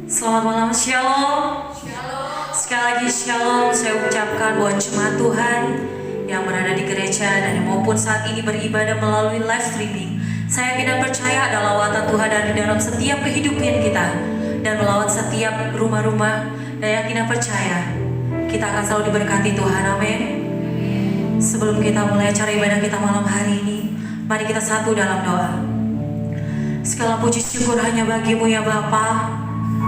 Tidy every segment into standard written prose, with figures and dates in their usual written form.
Selamat malam, Shalom. Sekali lagi Shalom saya ucapkan buat jemaat Tuhan yang berada di gereja dan maupun saat ini beribadah melalui live streaming. Saya yakin dan percaya ada lawatan Tuhan dari dalam setiap kehidupan kita dan melawat setiap rumah-rumah, dan yakin dan percaya kita akan selalu diberkati Tuhan. Amin. Sebelum kita mulai acara ibadah kita malam hari ini, mari kita satu dalam doa. Segala puji syukur hanya bagimu ya Bapa.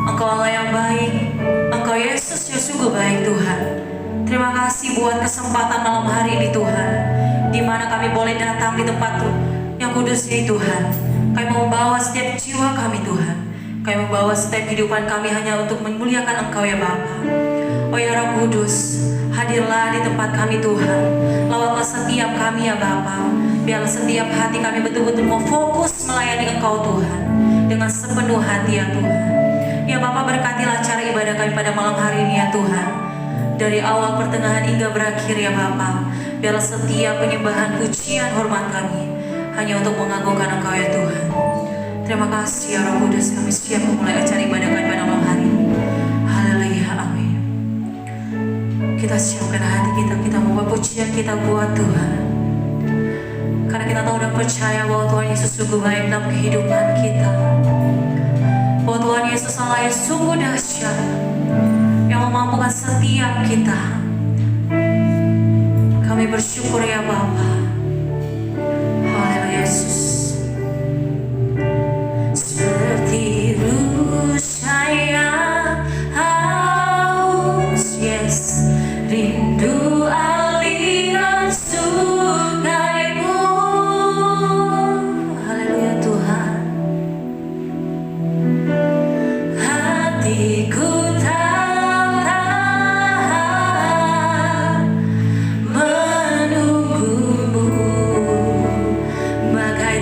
Engkau Allah yang baik, Engkau Yesus yang sungguh baik Tuhan. Terima kasih buat kesempatan malam hari ini Tuhan, di mana kami boleh datang di tempat yang kudus ini Tuhan. Kami membawa setiap jiwa kami Tuhan. Kami membawa setiap kehidupan kami hanya untuk memuliakan Engkau ya Bapa. Oh ya Roh Kudus, hadirlah di tempat kami Tuhan. Lawatlah setiap kami ya Bapa. Biarlah setiap hati kami betul-betul mau fokus melayani Engkau Tuhan dengan sepenuh hati ya Tuhan. Ya Bapa, berkatilah acara ibadah kami pada malam hari ini ya Tuhan. Dari awal pertengahan hingga berakhir ya Bapa. Biarlah setiap penyembahan, pujian, hormat kami hanya untuk mengagungkan Engkau ya Tuhan. Terima kasih ya Roh Kudus, kami siap memulai acara ibadah kami pada malam hari ini. Haleluya, amin. Kita siapkan hati kita, kita membawa pujian kita buat Tuhan. Karena kita tahu dan percaya bahwa Tuhan Yesus sungguh baik dalam kehidupan kita. Bahwa Tuhan Yesus Allah yang sungguh dahsyat, yang memampukan setiap kita. Kami bersyukur ya Bapa. Haleluya Yesus. Seperti saya haus, yes, rindu aliran sungaimu. Haleluya Tuhan. Hatiku tak tahan menunggumu, bagai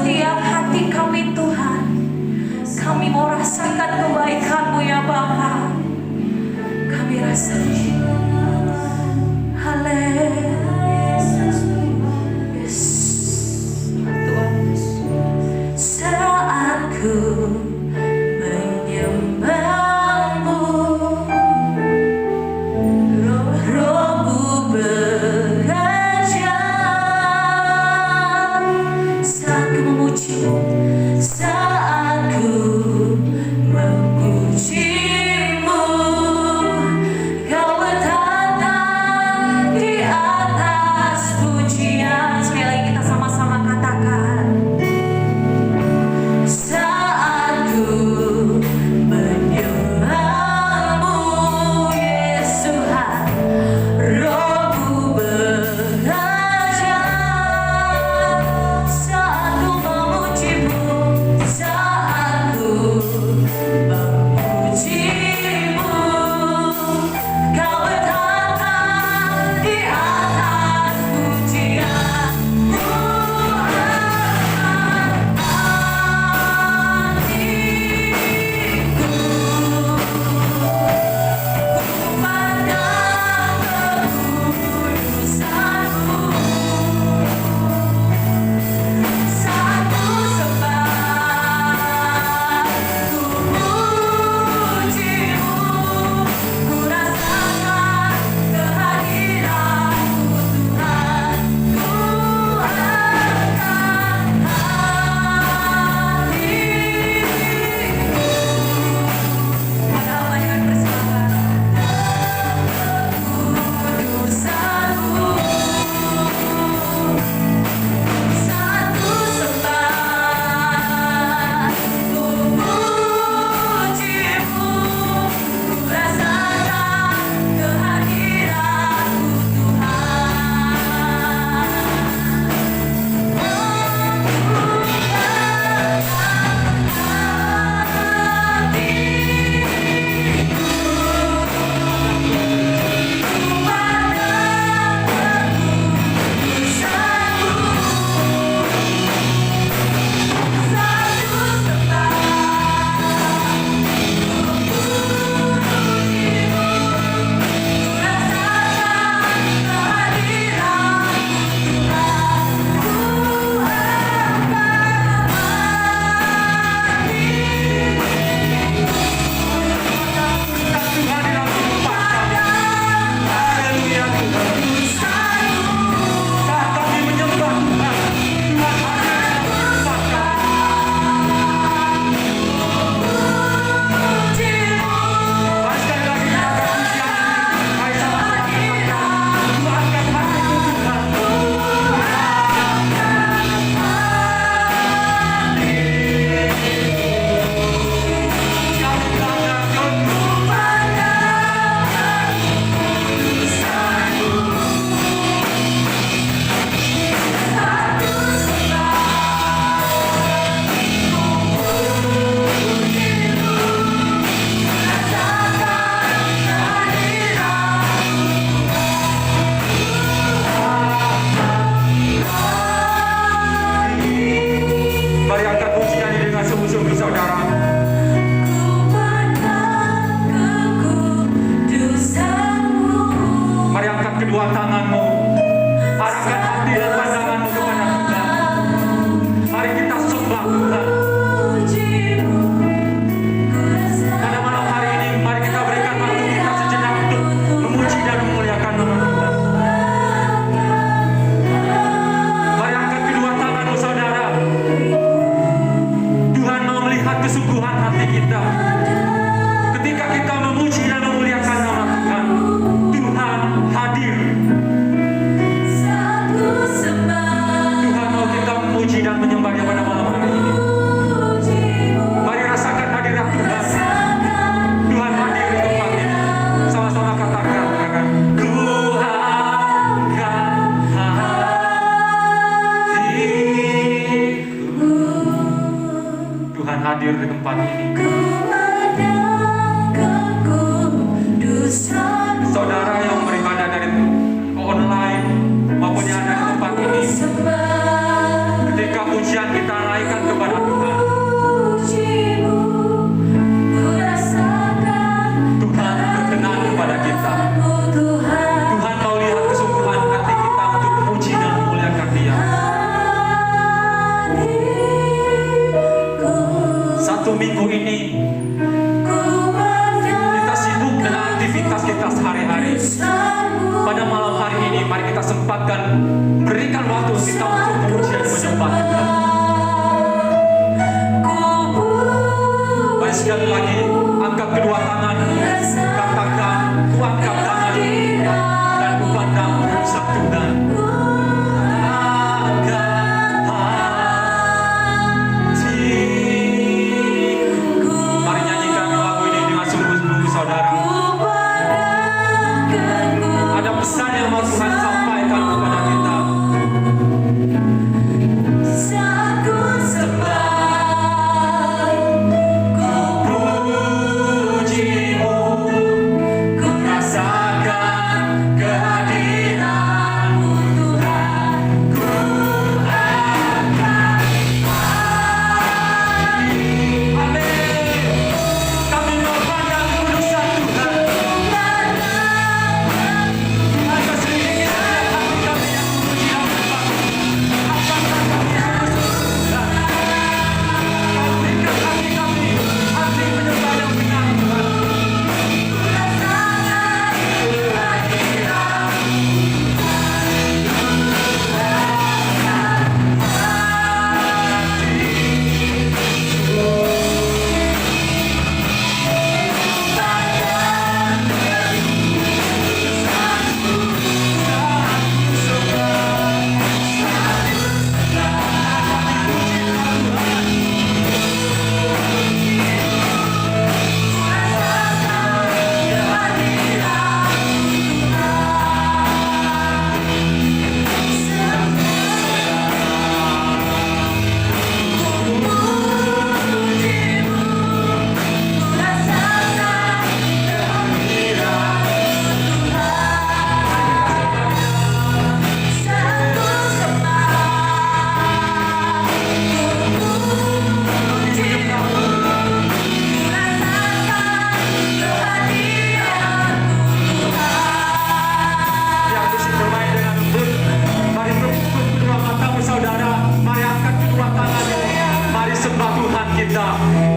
setiap hati kami Tuhan. Kami mau rasakan kebaikan-Mu ya Bapa. Kami rasakan. Haleluya. Yes. Tuhan. Saat ku menyembah-Mu, Roh-Mu bekerja. Saat ku memuji-Mu, saat ku memuji-Mu, Kau bertata di atas pujian. Sekali lagi kita sama-sama katakan. Saat ku menyembah-Mu, Yesus Tuhan, Roh-Mu bekerja. Saat ku memuji-Mu, saat ku memuji-Mu, Kau bertata di atas pujian. Ku kedua tanganmu, arahkan hati dan pandanganmu kepada Tuhan. Mari kita sembah Tuhan. Pada malam hari ini, mari kita berikan waktu kita sejenak untuk memuji dan memuliakan nama Tuhan. Mari angkat kedua tanganmu, saudara. Tuhan mau melihat kesungguhan hati kita. Ketika kita memuji dan memuliakan nama Tuhan, Tuhan hadir. Tuhan mau kita memuji dan menyembah Dia pada malam hari ini. Mari rasakan hadirat Tuhan. Tuhan hadir di tempat ini. Sama-sama katakan. Tuhan hadir di tempat ini. Saudara yang beribadah dari online maupun yang ada di tempat ini, ketika pujian kita menunaikan kepada Tuhan. Tuhan berkenan kepada kita. Tuhan mau lihat kesungguhan hati kita untuk memuji dan memuliakan Dia. Satu minggu ini kita sibuk dengan aktivitas kita sehari-hari. Pada malam hari ini mari kita sempatkan berikan waktu kita untuk memuji dan menyembah Tuhan. Mari sekali lagi angkat kedua tangan, katakan ku angkat tangan dan ku pandang berusaha Tuhan. Mari nyanyikan lagu ini dengan sungguh-sungguh saudara. Ada pesan yang mau Tuhan sampaikan kepada kita.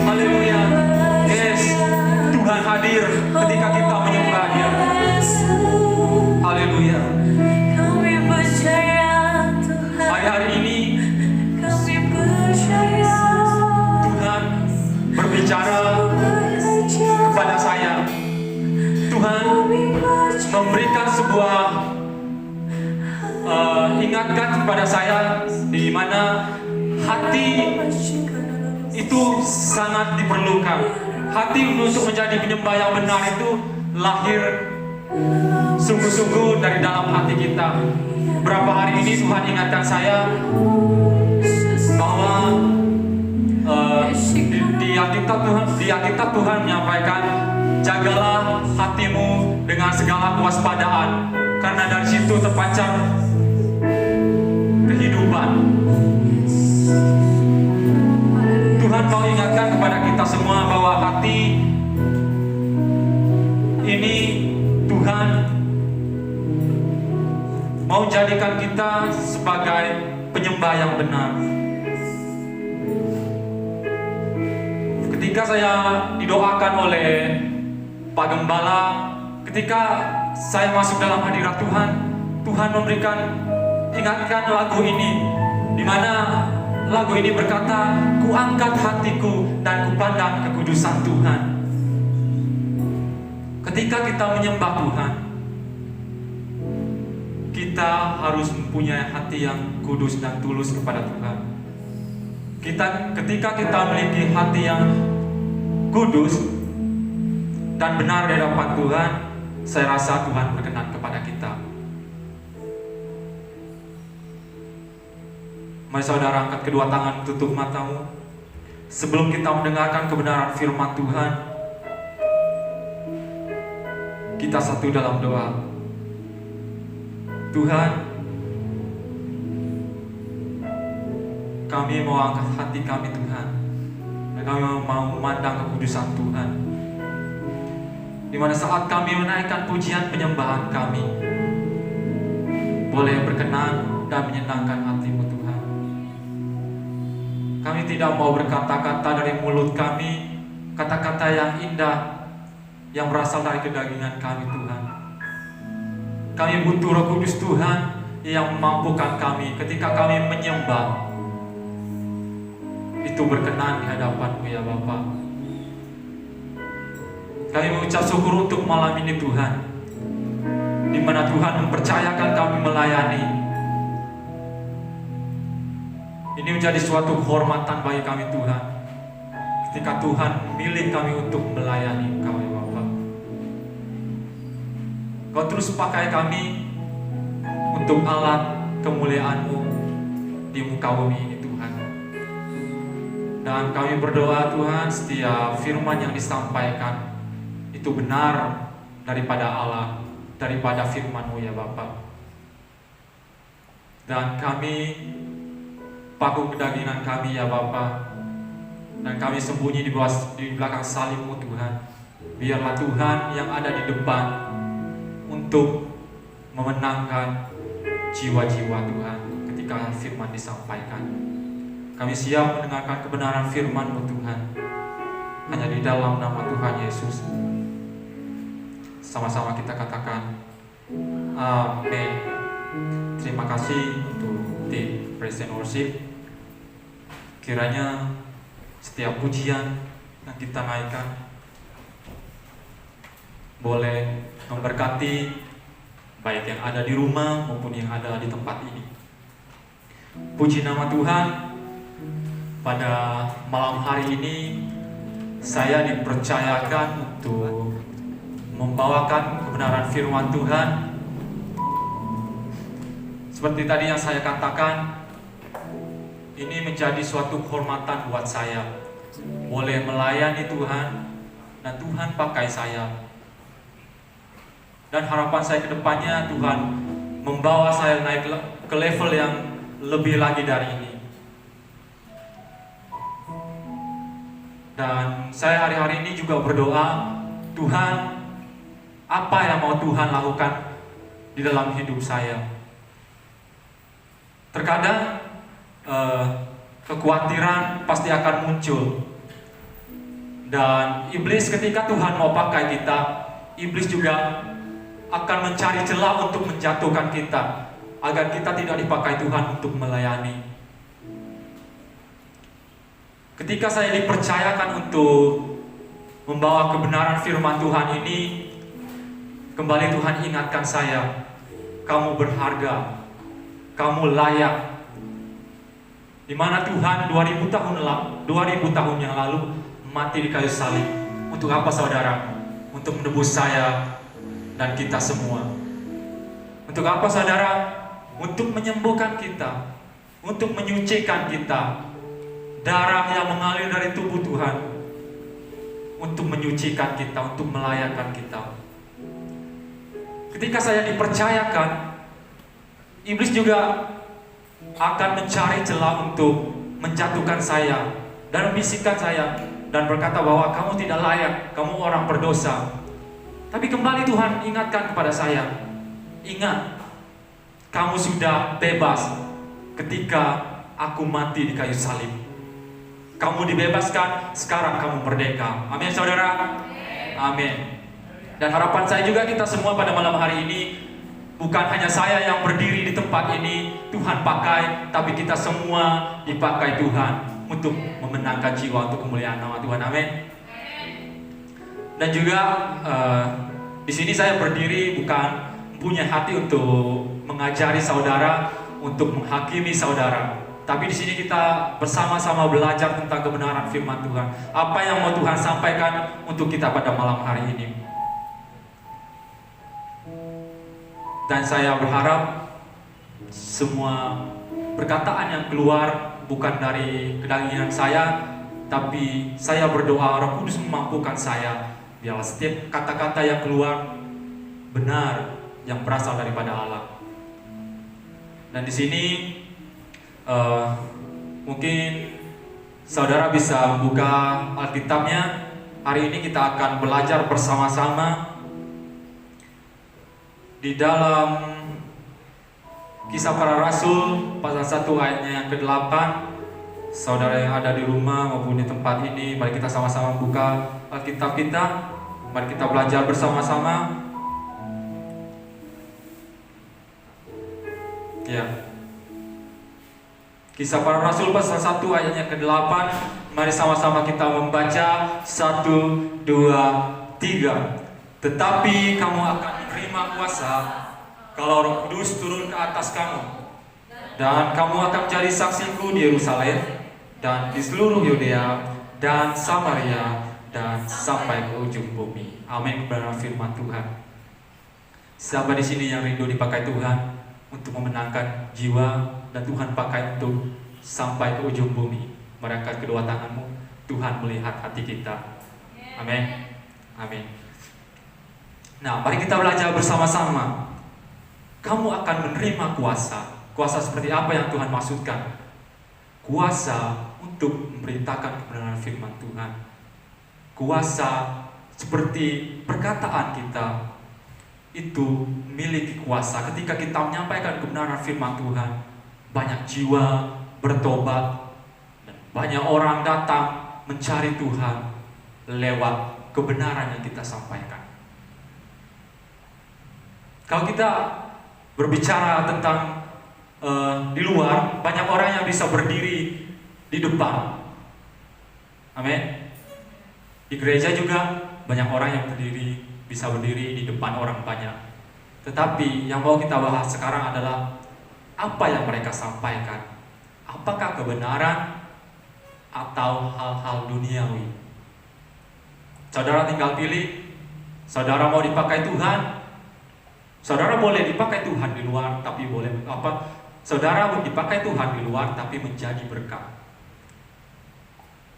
Haleluya. Yes, Tuhan hadir ketika kita menyembah Dia. Haleluya. Hari ini Tuhan berbicara kepada saya. Tuhan memberikan sebuah ingatkan kepada saya di mana hati itu sangat diperlukan. Hati untuk menjadi penyembah yang benar itu lahir sungguh-sungguh dari dalam hati kita. Berapa hari ini Tuhan ingatkan saya bahwa di Alkitab Tuhan menyampaikan, jagalah hatimu dengan segala kewaspadaan, karena dari situ terpancar kehidupan. Tuhan mau ingatkan kepada kita semua bahwa hati ini Tuhan mau jadikan kita sebagai penyembah yang benar. Ketika saya didoakan oleh Pak Gembala, ketika saya masuk dalam hadirat Tuhan, Tuhan memberikan ingatkan lagu ini, di mana lagu ini berkata, ku angkat hatiku dan ku pandang kekudusan Tuhan. Ketika kita menyembah Tuhan, kita harus mempunyai hati yang kudus dan tulus kepada Tuhan. Ketika kita memiliki hati yang kudus dan benar di hadapan Tuhan, saya rasa Tuhan berkenan kepada kita. Mari saudara angkat kedua tangan, tutup matamu. Sebelum kita mendengarkan kebenaran firman Tuhan, kita satu dalam doa. Tuhan, kami mau angkat hati kami Tuhan, dan kami mau memandang kekudusan Tuhan. Di mana saat kami menaikkan pujian penyembahan kami, boleh berkenan dan menyenangkan hati-Mu Tuhan. Kami tidak mau berkata-kata dari mulut kami, kata-kata yang indah, yang berasal dari kedagingan kami Tuhan. Kami butuh Roh Kudus Tuhan yang memampukan kami ketika kami menyembah, itu berkenan di hadapan-Mu ya Bapa. Kami mengucap syukur untuk malam ini Tuhan, di mana Tuhan mempercayakan kami melayani. Ini menjadi suatu kehormatan bagi kami Tuhan, ketika Tuhan memilih kami untuk melayani Kau ya Bapa. Kau terus pakai kami untuk alat kemuliaan-Mu di muka bumi ini Tuhan. Dan kami berdoa Tuhan, setiap firman yang disampaikan itu benar daripada Allah, daripada firman-Mu ya Bapa. Dan kami paku kedagingan kami ya Bapa, dan kami sembunyi di belakang salib-Mu Tuhan. Biarlah Tuhan yang ada di depan untuk memenangkan jiwa-jiwa Tuhan ketika firman disampaikan. Kami siap mendengarkan kebenaran firman-Mu Tuhan, hanya di dalam nama Tuhan Yesus. Sama-sama kita katakan amin. Terima kasih untuk tim Praise and Worship. Kiranya setiap pujian yang kita naikkan boleh memberkati baik yang ada di rumah maupun yang ada di tempat ini. Puji nama Tuhan. Pada malam hari ini saya dipercayakan untuk membawakan kebenaran firman Tuhan. Seperti tadi yang saya katakan, ini menjadi suatu kehormatan buat saya, boleh melayani Tuhan dan Tuhan pakai saya. Dan harapan saya ke depannya, Tuhan membawa saya naik ke level yang lebih lagi dari ini. Dan saya hari-hari ini juga berdoa, Tuhan, apa yang mau Tuhan lakukan di dalam hidup saya? Terkadang kekhawatiran pasti akan muncul. Dan iblis ketika Tuhan mau pakai kita, iblis juga akan mencari celah untuk menjatuhkan kita, agar kita tidak dipakai Tuhan untuk melayani. Ketika saya dipercayakan untuk membawa kebenaran firman Tuhan ini, kembali Tuhan ingatkan saya, kamu berharga, kamu layak. Di mana Tuhan 2000 tahun yang lalu mati di kayu salib. Untuk apa saudara? Untuk menebus saya dan kita semua. Untuk apa saudara? Untuk menyembuhkan kita, untuk menyucikan kita. Darah yang mengalir dari tubuh Tuhan untuk menyucikan kita, untuk melayakkan kita. Ketika saya dipercayakan, iblis juga akan mencari celah untuk menjatuhkan saya dan membisikkan saya dan berkata bahwa kamu tidak layak, kamu orang berdosa. Tapi kembali Tuhan ingatkan kepada saya, ingat, kamu sudah bebas ketika aku mati di kayu salib. Kamu dibebaskan, sekarang kamu merdeka. Amin saudara. Amin. Dan harapan saya juga kita semua pada malam hari ini, bukan hanya saya yang berdiri di tempat ini Tuhan pakai, tapi kita semua dipakai Tuhan untuk memenangkan jiwa, untuk kemuliaan nama Tuhan. Amin. Dan juga di sini saya berdiri bukan punya hati untuk mengajari saudara, untuk menghakimi saudara. Tapi di sini kita bersama-sama belajar tentang kebenaran firman Tuhan. Apa yang mau Tuhan sampaikan untuk kita pada malam hari ini. Dan saya berharap semua perkataan yang keluar bukan dari kedagingan saya, tapi saya berdoa Roh Kudus memampukan saya. Biarlah setiap kata-kata yang keluar benar, yang berasal daripada Allah. Dan di sini Mungkin saudara bisa buka Alkitabnya. Hari ini kita akan belajar bersama-sama di dalam Kisah Para Rasul pasal 1 ayatnya yang ke-8. Saudara yang ada di rumah maupun di tempat ini, mari kita sama-sama buka Alkitab kita. Mari kita belajar bersama-sama. Ya. Kisah Para Rasul pasal 1 ayatnya ke-8. Mari sama-sama kita membaca 1, 2, 3. Tetapi kamu akan menerima kuasa kalau Roh Kudus turun ke atas kamu, dan kamu akan menjadi saksiku di Yerusalem dan di seluruh Yudea dan Samaria dan sampai ke ujung bumi. Amin. Kebenaran firman Tuhan. Siapa di sini yang rindu dipakai Tuhan untuk memenangkan jiwa, dan Tuhan pakai untuk sampai ke ujung bumi? Mengangkat kedua tanganmu, Tuhan melihat hati kita. Amin. Amin. Nah, mari kita belajar bersama-sama. Kamu akan menerima kuasa. Kuasa seperti apa yang Tuhan maksudkan? Kuasa untuk memberitakan kebenaran firman Tuhan. Kuasa seperti perkataan kita itu memiliki kuasa. Ketika kita menyampaikan kebenaran firman Tuhan, banyak jiwa bertobat dan banyak orang datang mencari Tuhan lewat kebenaran yang kita sampaikan. Kalau kita berbicara tentang di luar, banyak orang yang bisa berdiri di depan. Amin. Di gereja juga banyak orang yang bisa berdiri di depan orang banyak. Tetapi yang mau kita bahas sekarang adalah apa yang mereka sampaikan. Apakah kebenaran atau hal-hal duniawi? Saudara tinggal pilih. Saudara mau dipakai Tuhan, saudara boleh dipakai Tuhan di luar, tapi boleh apa? Saudara dipakai Tuhan di luar, tapi menjadi berkat.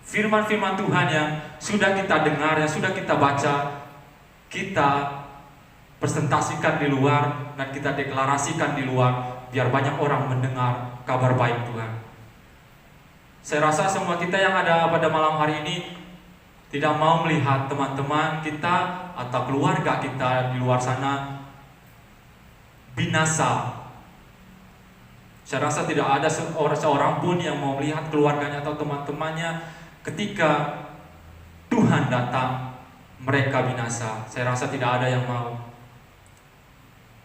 Firman-firman Tuhan yang sudah kita dengar, yang sudah kita baca, kita presentasikan di luar dan kita deklarasikan di luar, biar banyak orang mendengar kabar baik Tuhan. Saya rasa semua kita yang ada pada malam hari ini tidak mau melihat teman-teman kita atau keluarga kita di luar sana binasa. Saya rasa tidak ada seorang pun yang mau melihat keluarganya atau teman-temannya ketika Tuhan datang mereka binasa. Saya rasa tidak ada yang mau.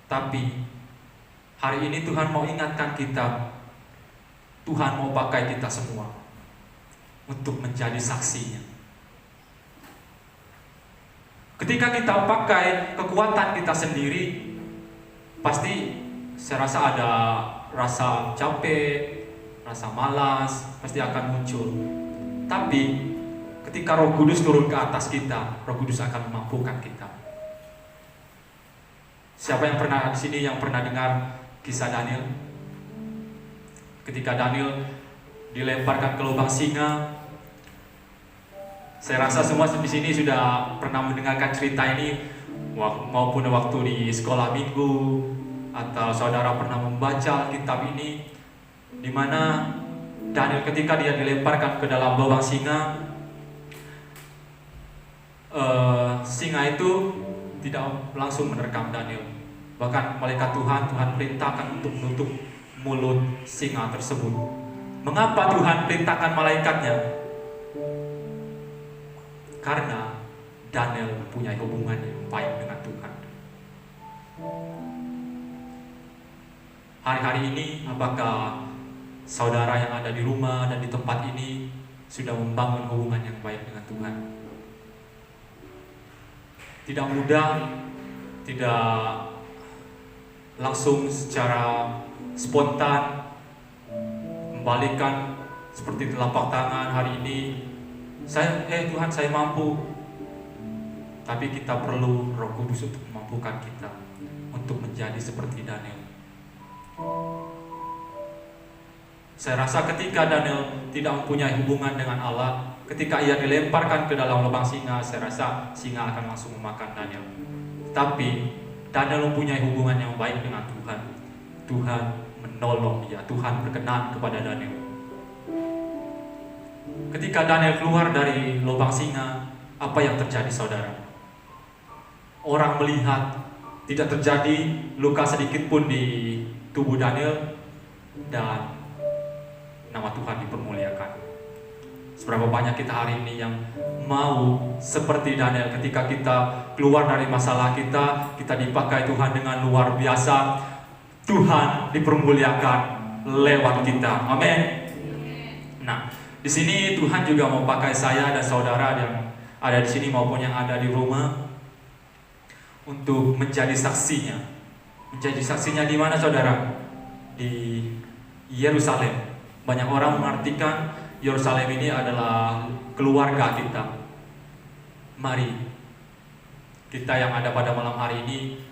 Tapi hari ini Tuhan mau ingatkan kita, Tuhan mau pakai kita semua untuk menjadi saksinya. Ketika kita pakai kekuatan kita sendiri, pasti saya rasa ada rasa capek, rasa malas, pasti akan muncul. Tapi ketika Roh Kudus turun ke atas kita, Roh Kudus akan memampukan kita. Siapa yang pernah di sini yang pernah dengar kisah Daniel? Ketika Daniel dilemparkan ke lubang singa, saya rasa semua di sini sudah pernah mendengarkan cerita ini, maupun waktu di sekolah minggu, atau saudara pernah membaca kitab ini, di mana Daniel ketika dia dilemparkan ke dalam lubang singa, singa itu tidak langsung menerkam Daniel. Bahkan malaikat Tuhan perintahkan untuk menutup mulut singa tersebut. Mengapa Tuhan perintahkan malaikatnya? Karena Daniel mempunyai hubungan yang baik dengan Tuhan. Hari-hari ini, apakah saudara yang ada di rumah dan di tempat ini sudah membangun hubungan yang baik dengan Tuhan? Tidak mudah, tidak langsung secara spontan membalikkan seperti telapak tangan hari ini. Tuhan saya mampu. Tapi kita perlu Roh Kudus untuk memampukan kita untuk menjadi seperti Daniel. Saya rasa ketika Daniel tidak mempunyai hubungan dengan Allah, ketika ia dilemparkan ke dalam lubang singa, saya rasa singa akan langsung memakan Daniel. Tapi Daniel mempunyai hubungan yang baik dengan Tuhan. Tuhan menolong dia, Tuhan berkenan kepada Daniel. Ketika Daniel keluar dari lubang singa, apa yang terjadi saudara? Orang melihat tidak terjadi luka sedikit pun di tubuh Daniel, dan nama Tuhan dipermuliakan. Seberapa banyak kita hari ini yang mau seperti Daniel, ketika kita keluar dari masalah kita dipakai Tuhan dengan luar biasa, Tuhan dipermuliakan lewat kita. Amin. Nah, di sini Tuhan juga mau pakai saya dan saudara yang ada di sini maupun yang ada di rumah untuk menjadi saksinya. Menjadi saksinya di mana saudara? Di Yerusalem. Banyak orang mengartikan Yerusalem ini adalah keluarga kita. Mari kita yang ada pada malam hari ini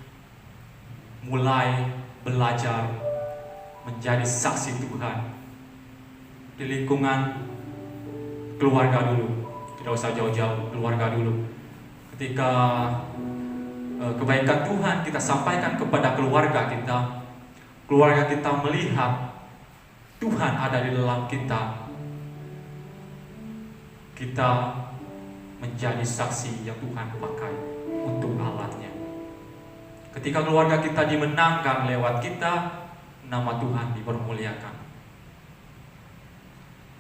mulai belajar menjadi saksi Tuhan di lingkungan keluarga dulu. Tidak usah jauh-jauh, keluarga dulu. Ketika kebaikan Tuhan kita sampaikan kepada keluarga kita melihat Tuhan ada di dalam kita menjadi saksi yang Tuhan pakai untuk alatnya. Ketika keluarga kita dimenangkan lewat kita, nama Tuhan dipermuliakan.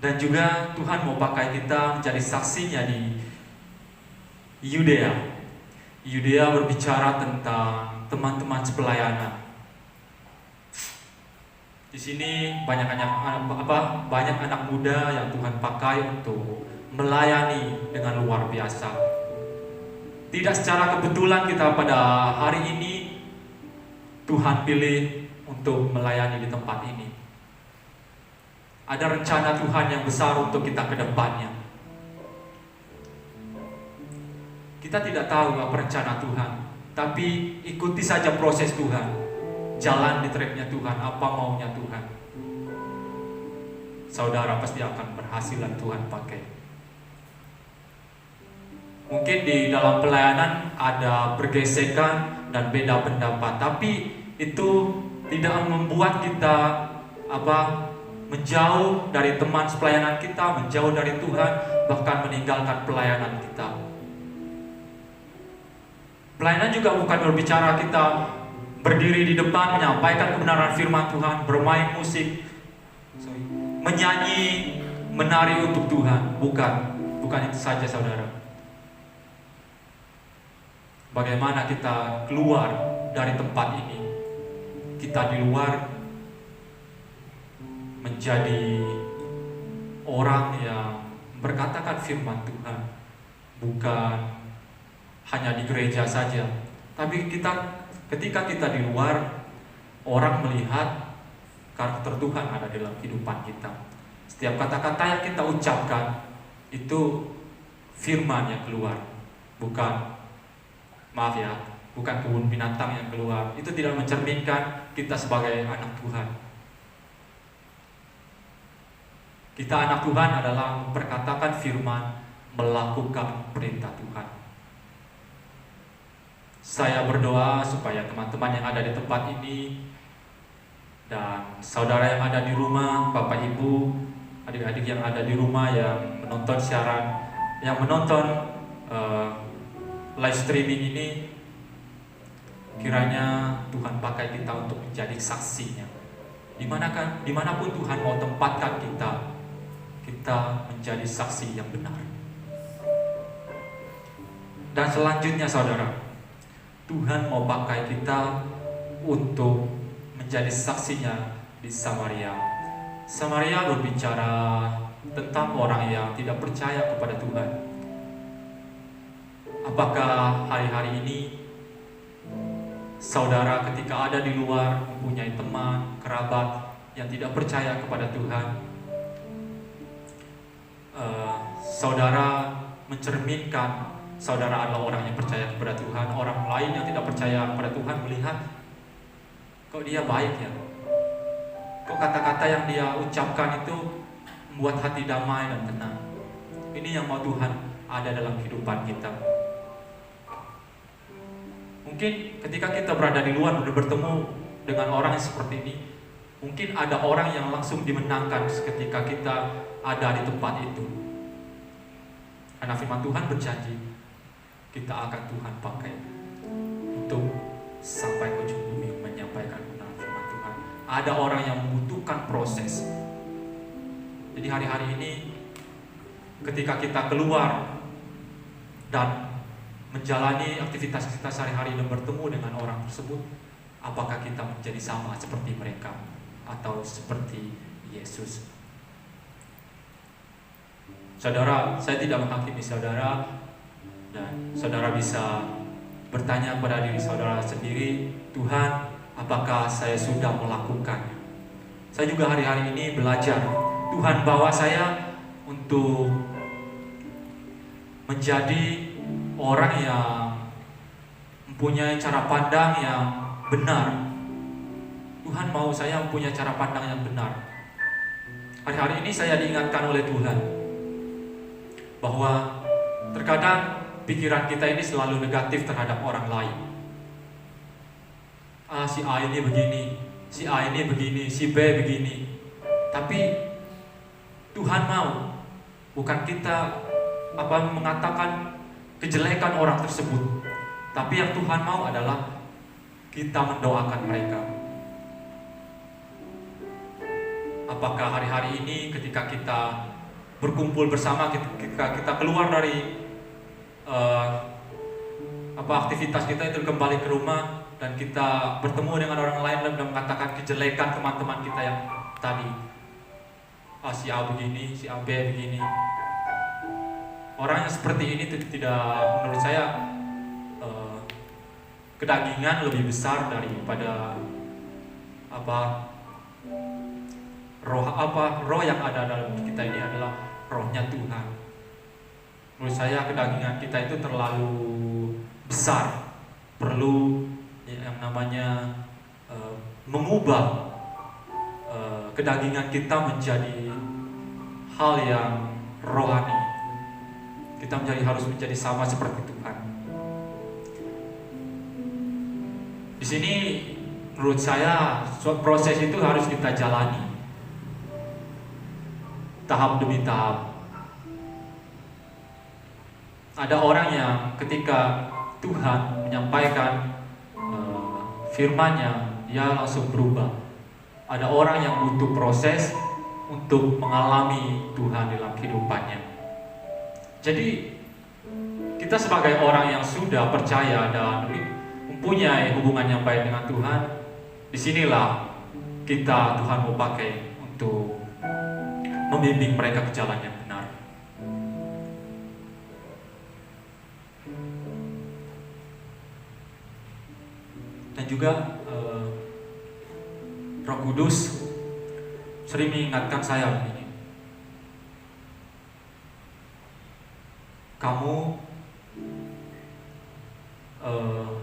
Dan juga Tuhan mau pakai kita menjadi saksinya di Yudea. Yudea berbicara tentang teman-teman sepelayanan. Di sini banyak anak muda yang Tuhan pakai untuk melayani dengan luar biasa. Tidak secara kebetulan kita pada hari ini Tuhan pilih untuk melayani di tempat ini. Ada rencana Tuhan yang besar untuk kita ke depannya. Kita tidak tahu apa rencana Tuhan, tapi ikuti saja proses Tuhan. Jalan di tracknya Tuhan, apa maunya Tuhan. Saudara pasti akan berhasil dan Tuhan pakai. Mungkin di dalam pelayanan ada pergesekan dan beda pendapat, tapi itu tidak membuat kita menjauh dari teman pelayanan kita, menjauh dari Tuhan, bahkan meninggalkan pelayanan kita. Pelayanan juga bukan berbicara kita berdiri di depan menyampaikan kebenaran firman Tuhan, bermain musik, menyanyi, menari untuk Tuhan. Bukan itu saja saudara. Bagaimana kita keluar dari tempat ini? Kita di luar menjadi orang yang berkatakan firman Tuhan, bukan hanya di gereja saja, tapi ketika kita di luar, orang melihat karakter Tuhan ada dalam kehidupan kita. Setiap kata-kata yang kita ucapkan itu firman yang keluar, bukan kebun binatang yang keluar. Itu tidak mencerminkan kita sebagai anak Tuhan. Kita anak Tuhan adalah memperkatakan firman, melakukan perintah Tuhan. Saya berdoa supaya teman-teman yang ada di tempat ini dan saudara yang ada di rumah, Bapak Ibu, adik-adik yang ada di rumah yang menonton siaran, yang menonton live streaming ini, kiranya Tuhan pakai kita untuk menjadi saksinya. Dimanapun Tuhan mau tempatkan kita menjadi saksi yang benar. Dan selanjutnya saudara, Tuhan mau pakai kita untuk menjadi saksinya di Samaria. Samaria berbicara tentang orang yang tidak percaya kepada Tuhan. Apakah hari-hari ini saudara ketika ada di luar mempunyai teman, kerabat yang tidak percaya kepada Tuhan, saudara mencerminkan saudara adalah orang yang percaya kepada Tuhan. Orang lain yang tidak percaya kepada Tuhan melihat, kok dia baik ya, kok kata-kata yang dia ucapkan itu membuat hati damai dan tenang. Ini yang mau Tuhan ada dalam kehidupan kita. Mungkin ketika kita berada di luar bertemu dengan orang yang seperti ini, mungkin ada orang yang langsung dimenangkan ketika kita ada di tempat itu. Karena firman Tuhan berjanji kita akan Tuhan pakai untuk sampai ke ujung bumi menyampaikan kebenaran firman Tuhan. Ada orang yang membutuhkan proses. Jadi hari-hari ini ketika kita keluar dan menjalani aktivitas kita sehari-hari dan bertemu dengan orang tersebut, apakah kita menjadi sama seperti mereka atau seperti Yesus? Saudara, saya tidak menghakimi saudara, dan saudara bisa bertanya kepada diri saudara sendiri, Tuhan, apakah saya sudah melakukannya? Saya juga hari-hari ini belajar. Tuhan bawa saya untuk menjadi orang yang mempunyai cara pandang yang benar. Tuhan mau saya mempunyai cara pandang yang benar. Hari-hari ini saya diingatkan oleh Tuhan bahwa terkadang pikiran kita ini selalu negatif terhadap orang lain. Si A ini begini, si A ini begini, si B begini. Tapi Tuhan mau bukan kita mengatakan kejelekan orang tersebut, tapi yang Tuhan mau adalah kita mendoakan mereka. Apakah hari-hari ini ketika kita berkumpul bersama, ketika kita keluar dari aktivitas kita itu kembali ke rumah dan kita bertemu dengan orang lain dan mengatakan kejelekan teman-teman kita yang tadi, si A begini, si A B begini. Orang yang seperti ini tidak, menurut saya, kedagingan lebih besar daripada roh yang ada dalam kita ini adalah rohnya Tuhan. Menurut saya kedagingan kita itu terlalu besar, perlu yang namanya mengubah kedagingan kita menjadi hal yang rohani. Kita harus menjadi sama seperti Tuhan. Di sini menurut saya proses itu harus kita jalani tahap demi tahap. Ada orang yang ketika Tuhan menyampaikan firman-Nya, dia langsung berubah. Ada orang yang butuh proses untuk mengalami Tuhan dalam kehidupannya. Jadi kita sebagai orang yang sudah percaya dan mempunyai hubungan yang baik dengan Tuhan, disinilah Tuhan mau pakai untuk membimbing mereka ke jalan yang benar. Dan juga Roh Kudus sering mengingatkan saya begini. Kamu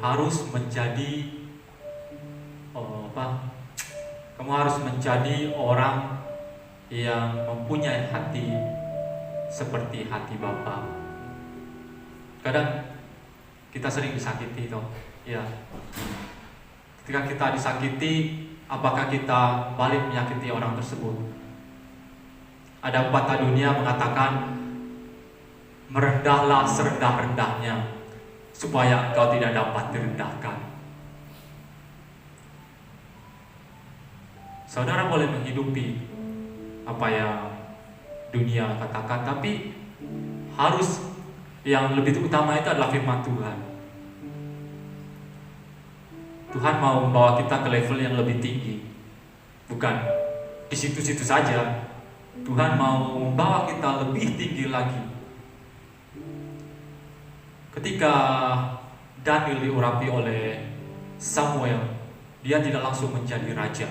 harus menjadi kamu harus menjadi orang yang mempunyai hati seperti hati Bapa. Kadang kita sering disakiti toh, ya. Ketika kita disakiti, apakah kita balik menyakiti orang tersebut? Ada pepatah dunia mengatakan, merendahlah serendah-rendahnya supaya engkau tidak dapat direndahkan. Saudara boleh menghidupi apa yang dunia katakan, tapi harus yang lebih utama itu adalah firman Tuhan. Tuhan mau membawa kita ke level yang lebih tinggi, bukan di situ-situ saja. Tuhan mau membawa kita lebih tinggi lagi. Ketika Daniel diurapi oleh Samuel, dia tidak langsung menjadi raja,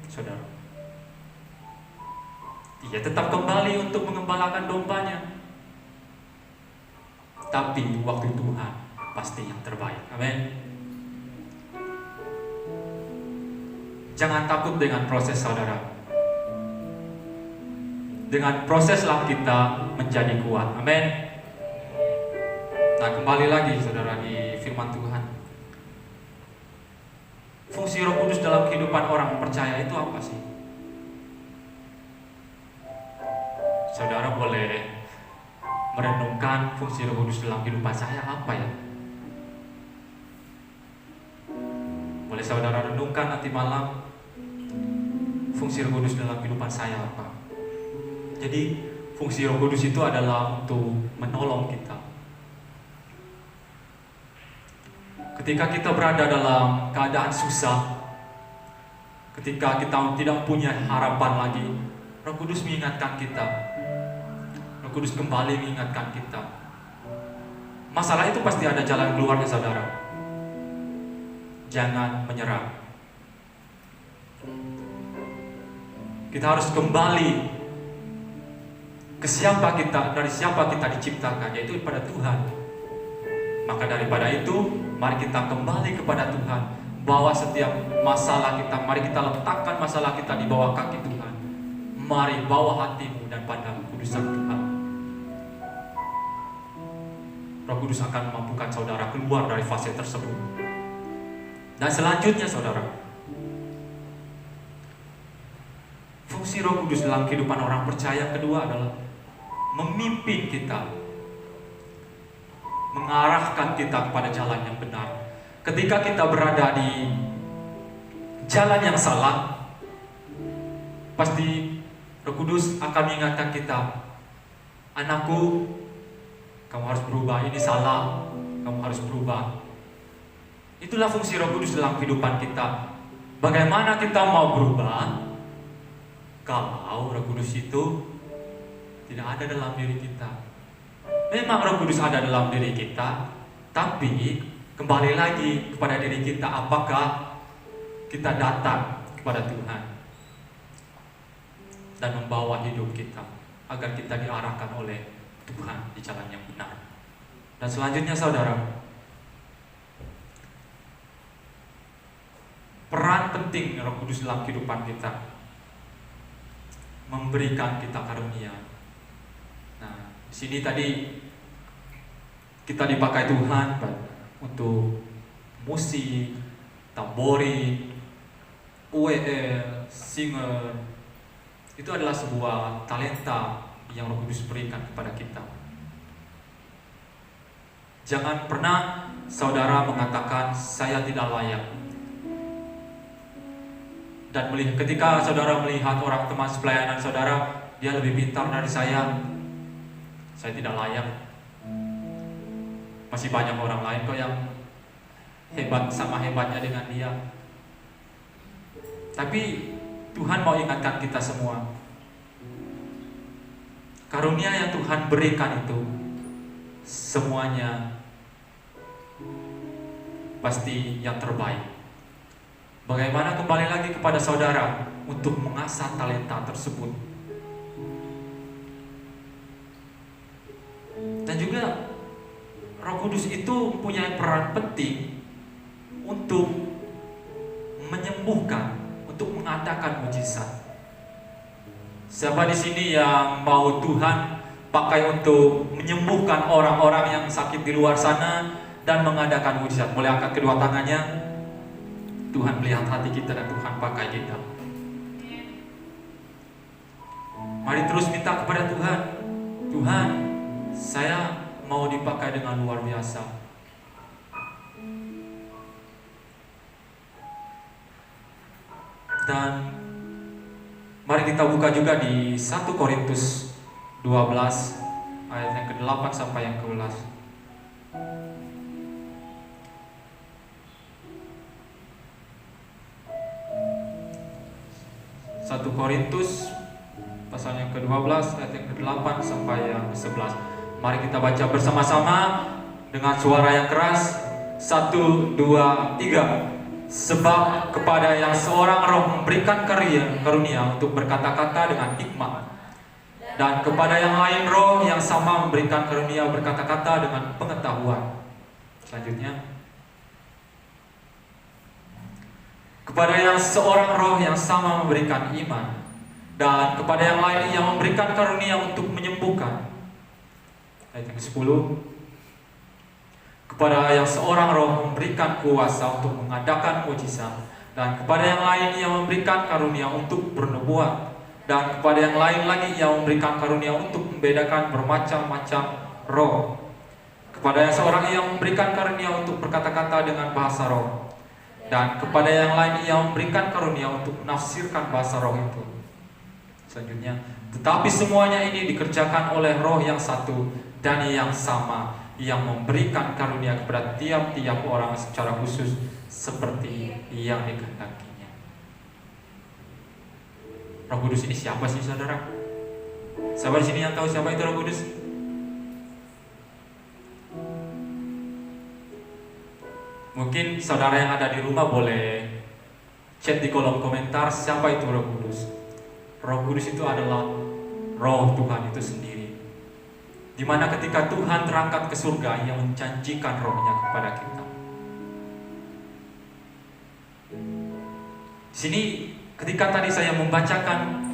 saudara. Dia tetap kembali untuk mengembalakan dombanya. Tapi waktu Tuhan pasti yang terbaik. Amin. Jangan takut dengan proses, saudara. Dengan proseslah kita menjadi kuat. Amin. Nah, kembali lagi saudara di firman Tuhan. Fungsi Roh Kudus dalam kehidupan orang percaya itu apa sih? Saudara boleh merenungkan fungsi Roh Kudus dalam kehidupan saya apa ya? Boleh saudara renungkan nanti malam, fungsi Roh Kudus dalam kehidupan saya apa? Jadi fungsi Roh Kudus itu adalah untuk menolong kita. Ketika kita berada dalam keadaan susah, ketika kita tidak punya harapan lagi, Roh Kudus mengingatkan kita. Roh Kudus kembali mengingatkan kita. Masalah itu pasti ada jalan keluarnya, saudara. Jangan menyerah. Kita harus kembali ke siapa kita, dari siapa kita diciptakan, yaitu kepada Tuhan. Maka daripada itu, mari kita kembali kepada Tuhan. Bawa setiap masalah kita, mari kita letakkan masalah kita di bawah kaki Tuhan. Mari bawa hatimu dan pada kudusan Tuhan. Roh Kudus akan memampukan saudara keluar dari fase tersebut. Dan selanjutnya saudara, fungsi Roh Kudus dalam kehidupan orang percaya kedua adalah memimpin kita, mengarahkan kita kepada jalan yang benar. Ketika kita berada di jalan yang salah, pasti Roh Kudus akan mengingatkan kita, anakku, kamu harus berubah, ini salah, kamu harus berubah. Itulah fungsi Roh Kudus dalam kehidupan kita. Bagaimana kita mau berubah kalau Roh Kudus itu tidak ada dalam diri kita? Memang Roh Kudus ada dalam diri kita, tapi kembali lagi kepada diri kita, apakah kita datang kepada Tuhan dan membawa hidup kita agar kita diarahkan oleh Tuhan di jalan yang benar. Dan selanjutnya saudara, peran penting Roh Kudus dalam kehidupan kita, memberikan kita karunia. Nah, di sini tadi kita dipakai Tuhan untuk musik, tambori, UEL, singer. Itu adalah sebuah talenta yang Roh Kudus berikan kepada kita. Jangan pernah saudara mengatakan saya tidak layak. Dan ketika saudara melihat orang teman sepelayanan saudara, dia lebih pintar dari saya tidak layak. Masih banyak orang lain kok yang hebat sama hebatnya dengan dia. Tapi Tuhan mau ingatkan kita semua, karunia yang Tuhan berikan itu semuanya pasti yang terbaik. Bagaimana kembali lagi kepada saudara untuk mengasah talenta tersebut. Dan juga Roh Kudus itu punya peran penting untuk menyembuhkan, untuk mengadakan mujizat. Siapa di sini yang mau Tuhan pakai untuk menyembuhkan orang-orang yang sakit di luar sana dan mengadakan mujizat? Boleh angkat kedua tangannya. Tuhan melihat hati kita dan Tuhan pakai kita. Mari terus minta kepada Tuhan. Tuhan, saya mau dipakai dengan luar biasa. Dan mari kita buka juga di 1 Korintus 12 ayat yang ke-8 sampai yang ke-11. 1 Korintus pasal yang ke-12 ayat yang ke-8 sampai yang ke-11. Mari kita baca bersama-sama dengan suara yang keras. 1, 2, 3. Sebab kepada yang seorang roh memberikan karunia untuk berkata-kata dengan hikmat, dan kepada yang lain roh yang sama memberikan karunia berkata-kata dengan pengetahuan. Selanjutnya, kepada yang seorang roh yang sama memberikan iman, dan kepada yang lain yang memberikan karunia untuk menyembuhkan. Ayat yang ke-10. Kepada yang seorang roh memberikan kuasa untuk mengadakan mujizat, dan kepada yang lain yang memberikan karunia untuk bernubuat, dan kepada yang lain lagi yang memberikan karunia untuk membedakan bermacam-macam roh. Kepada yang seorang ia memberikan karunia untuk berkata-kata dengan bahasa roh, dan kepada yang lain ia memberikan karunia untuk menafsirkan bahasa roh itu. Selanjutnya, tetapi semuanya ini dikerjakan oleh Roh yang satu dan yang sama, yang memberikan karunia kepada tiap-tiap orang secara khusus seperti yang dikehendakinya. Roh Kudus ini siapa sih, saudara? Siapa di sini yang tahu siapa itu Roh Kudus? Mungkin saudara yang ada di rumah boleh chat di kolom komentar siapa itu Roh Kudus. Roh Kudus itu adalah Roh Tuhan itu sendiri, dimana ketika Tuhan terangkat ke surga, ia menjanjikan rohnya kepada kita. Di sini ketika tadi saya membacakan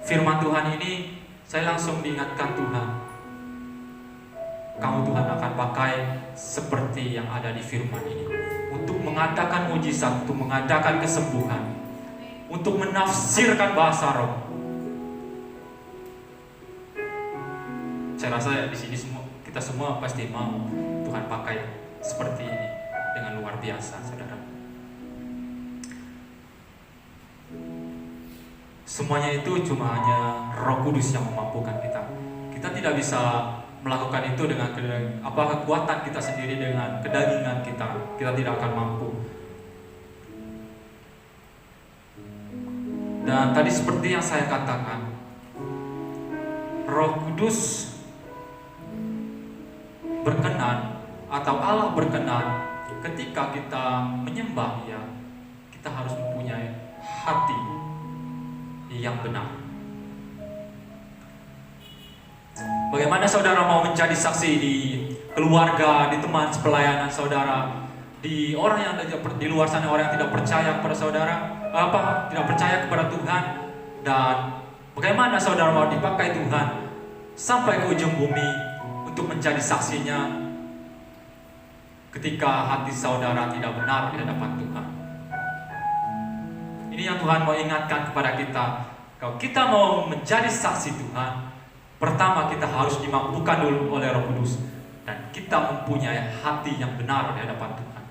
firman Tuhan ini, saya langsung diingatkan Tuhan, kamu Tuhan akan pakai seperti yang ada di firman ini, untuk mengadakan mujizat, untuk mengadakan kesembuhan, untuk menafsirkan bahasa roh. Saya rasa di sini kita semua pasti mau Tuhan pakai seperti ini dengan luar biasa, saudara. Semuanya itu cuma hanya Roh Kudus yang memampukan kita. Kita tidak bisa melakukan itu dengan kekuatan kita sendiri, dengan kedagingan kita. Kita tidak akan mampu. Dan tadi seperti yang saya katakan, Roh Kudus berkenan atau Allah berkenan ketika kita menyembah Dia, kita harus mempunyai hati yang benar. Bagaimana saudara mau menjadi saksi di keluarga, di teman sepelayanan saudara, di orang yang di luar sana, orang yang tidak percaya kepada saudara, tidak percaya kepada Tuhan, dan bagaimana saudara mau dipakai Tuhan sampai ke ujung bumi untuk menjadi saksinya ketika hati saudara tidak benar di hadapan Tuhan. Ini yang Tuhan mau ingatkan kepada kita. Kalau kita mau menjadi saksi Tuhan, pertama kita harus dimampukan dulu oleh Roh Kudus, dan kita mempunyai hati yang benar di hadapan Tuhan.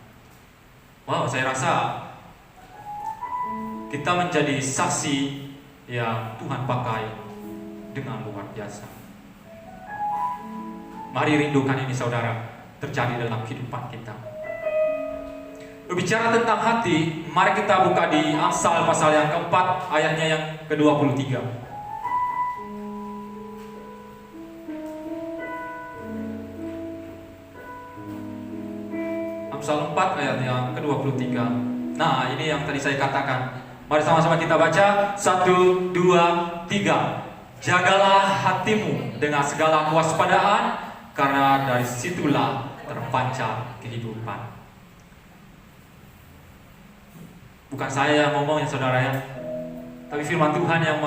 Wow, saya rasa kita menjadi saksi yang Tuhan pakai dengan luar biasa. Mari rindukan ini saudara terjadi dalam kehidupan kita. Berbicara tentang hati, mari kita buka di Amsal pasal yang keempat, ayatnya yang ke-23. Amsal 4 ayat yang ke-23. Nah, ini yang tadi saya katakan. Mari sama-sama kita baca. 1, 2, 3. Jagalah hatimu dengan segala kewaspadaan, karena dari situlah terpancar kehidupan. Bukan saya yang ngomong ya saudara ya, tapi firman Tuhan yang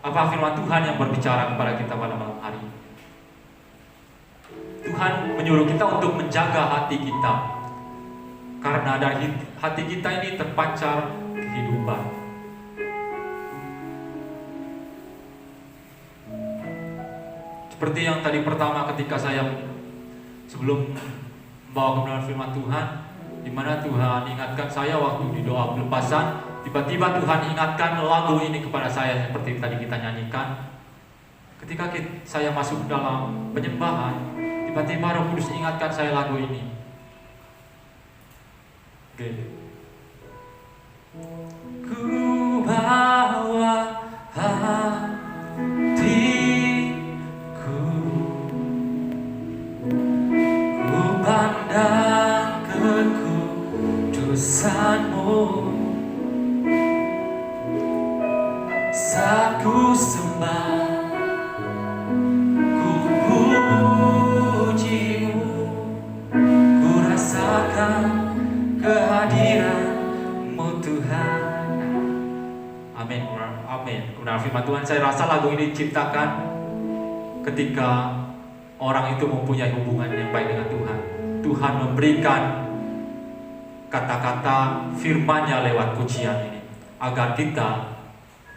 firman Tuhan yang berbicara kepada kita pada malam hari. Tuhan menyuruh kita untuk menjaga hati kita, karena dari hati kita ini terpancar kehidupan. Seperti yang tadi pertama ketika saya sebelum membawa kebenaran firman Tuhan, di mana Tuhan ingatkan saya waktu di doa pelepasan, tiba-tiba Tuhan ingatkan lagu ini kepada saya seperti tadi kita nyanyikan. Ketika saya masuk dalam penyembahan, tiba-tiba Roh Kudus ingatkan saya lagu ini. Ku bawa pandang kekudusan-Mu, saat ku sembah, ku puji-Mu, ku rasakan kehadiran-Mu Tuhan. Amin. Amin. Benar firman Tuhan, saya rasa lagu ini diciptakan ketika orang itu mempunyai hubungan yang baik dengan Tuhan. Tuhan memberikan kata-kata firman-Nya lewat pujian ini, agar kita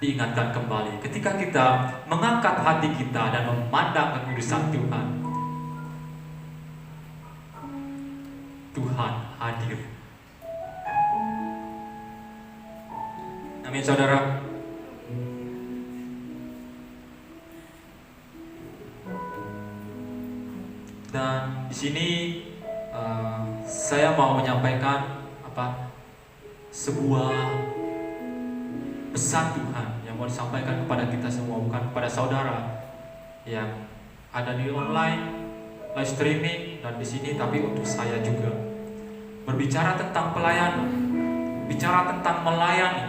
diingatkan kembali. Ketika kita mengangkat hati kita dan memandang kekudusan Tuhan, Tuhan hadir. Amin, saudara. Dan di sini saya mau menyampaikan sebuah pesan Tuhan yang mau disampaikan kepada kita semua, bukan kepada saudara yang ada di online, live streaming dan di sini, tapi untuk saya juga. Berbicara tentang pelayanan, bicara tentang melayani.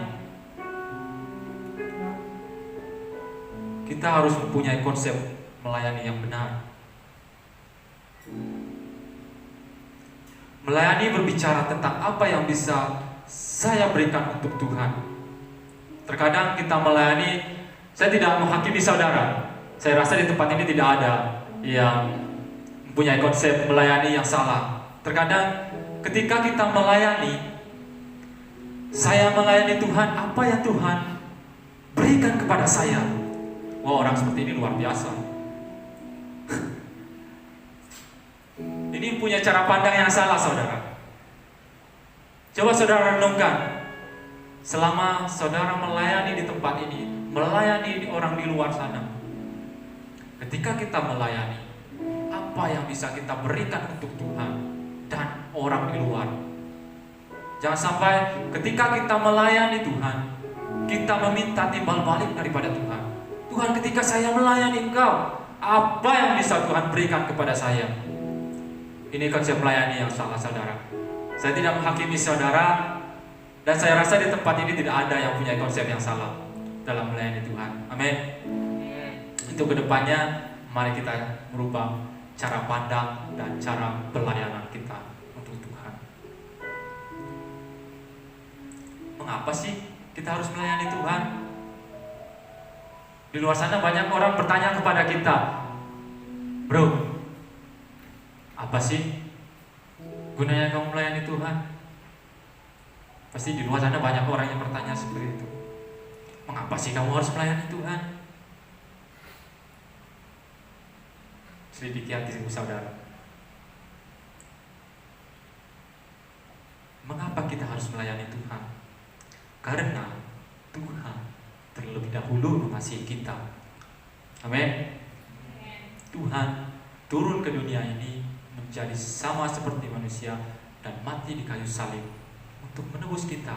Kita harus mempunyai konsep melayani yang benar. Melayani berbicara tentang apa yang bisa saya berikan untuk Tuhan. Terkadang kita melayani, saya tidak menghakimi saudara. Saya rasa di tempat ini tidak ada yang mempunyai konsep melayani yang salah. Terkadang ketika kita melayani, saya melayani Tuhan, apa yang Tuhan berikan kepada saya. Wah, orang seperti ini luar biasa. Ini punya cara pandang yang salah, saudara. Coba saudara renungkan. Selama saudara melayani di tempat ini, melayani orang di luar sana, ketika kita melayani, apa yang bisa kita berikan untuk Tuhan dan orang di luar? Jangan sampai ketika kita melayani Tuhan, kita meminta timbal balik daripada Tuhan. Tuhan, ketika saya melayani Engkau, apa yang bisa Tuhan berikan kepada saya? Ini konsep melayani yang salah, saudara. Saya tidak menghakimi saudara, dan saya rasa di tempat ini tidak ada yang punya konsep yang salah dalam melayani Tuhan. Amin. Untuk kedepannya, mari kita merubah cara pandang dan cara pelayanan kita untuk Tuhan. Mengapa sih kita harus melayani Tuhan? Di luar sana banyak orang bertanya kepada kita, bro, apa sih gunanya kamu melayani Tuhan? Pasti di luar sana banyak orang yang bertanya seperti itu. Mengapa sih kamu harus melayani Tuhan? Selidiki hatimu, saudara. Mengapa kita harus melayani Tuhan? Karena Tuhan terlebih dahulu mengasihi kita. Amin. Tuhan turun ke dunia ini menjadi sama seperti manusia dan mati di kayu salib untuk menebus kita.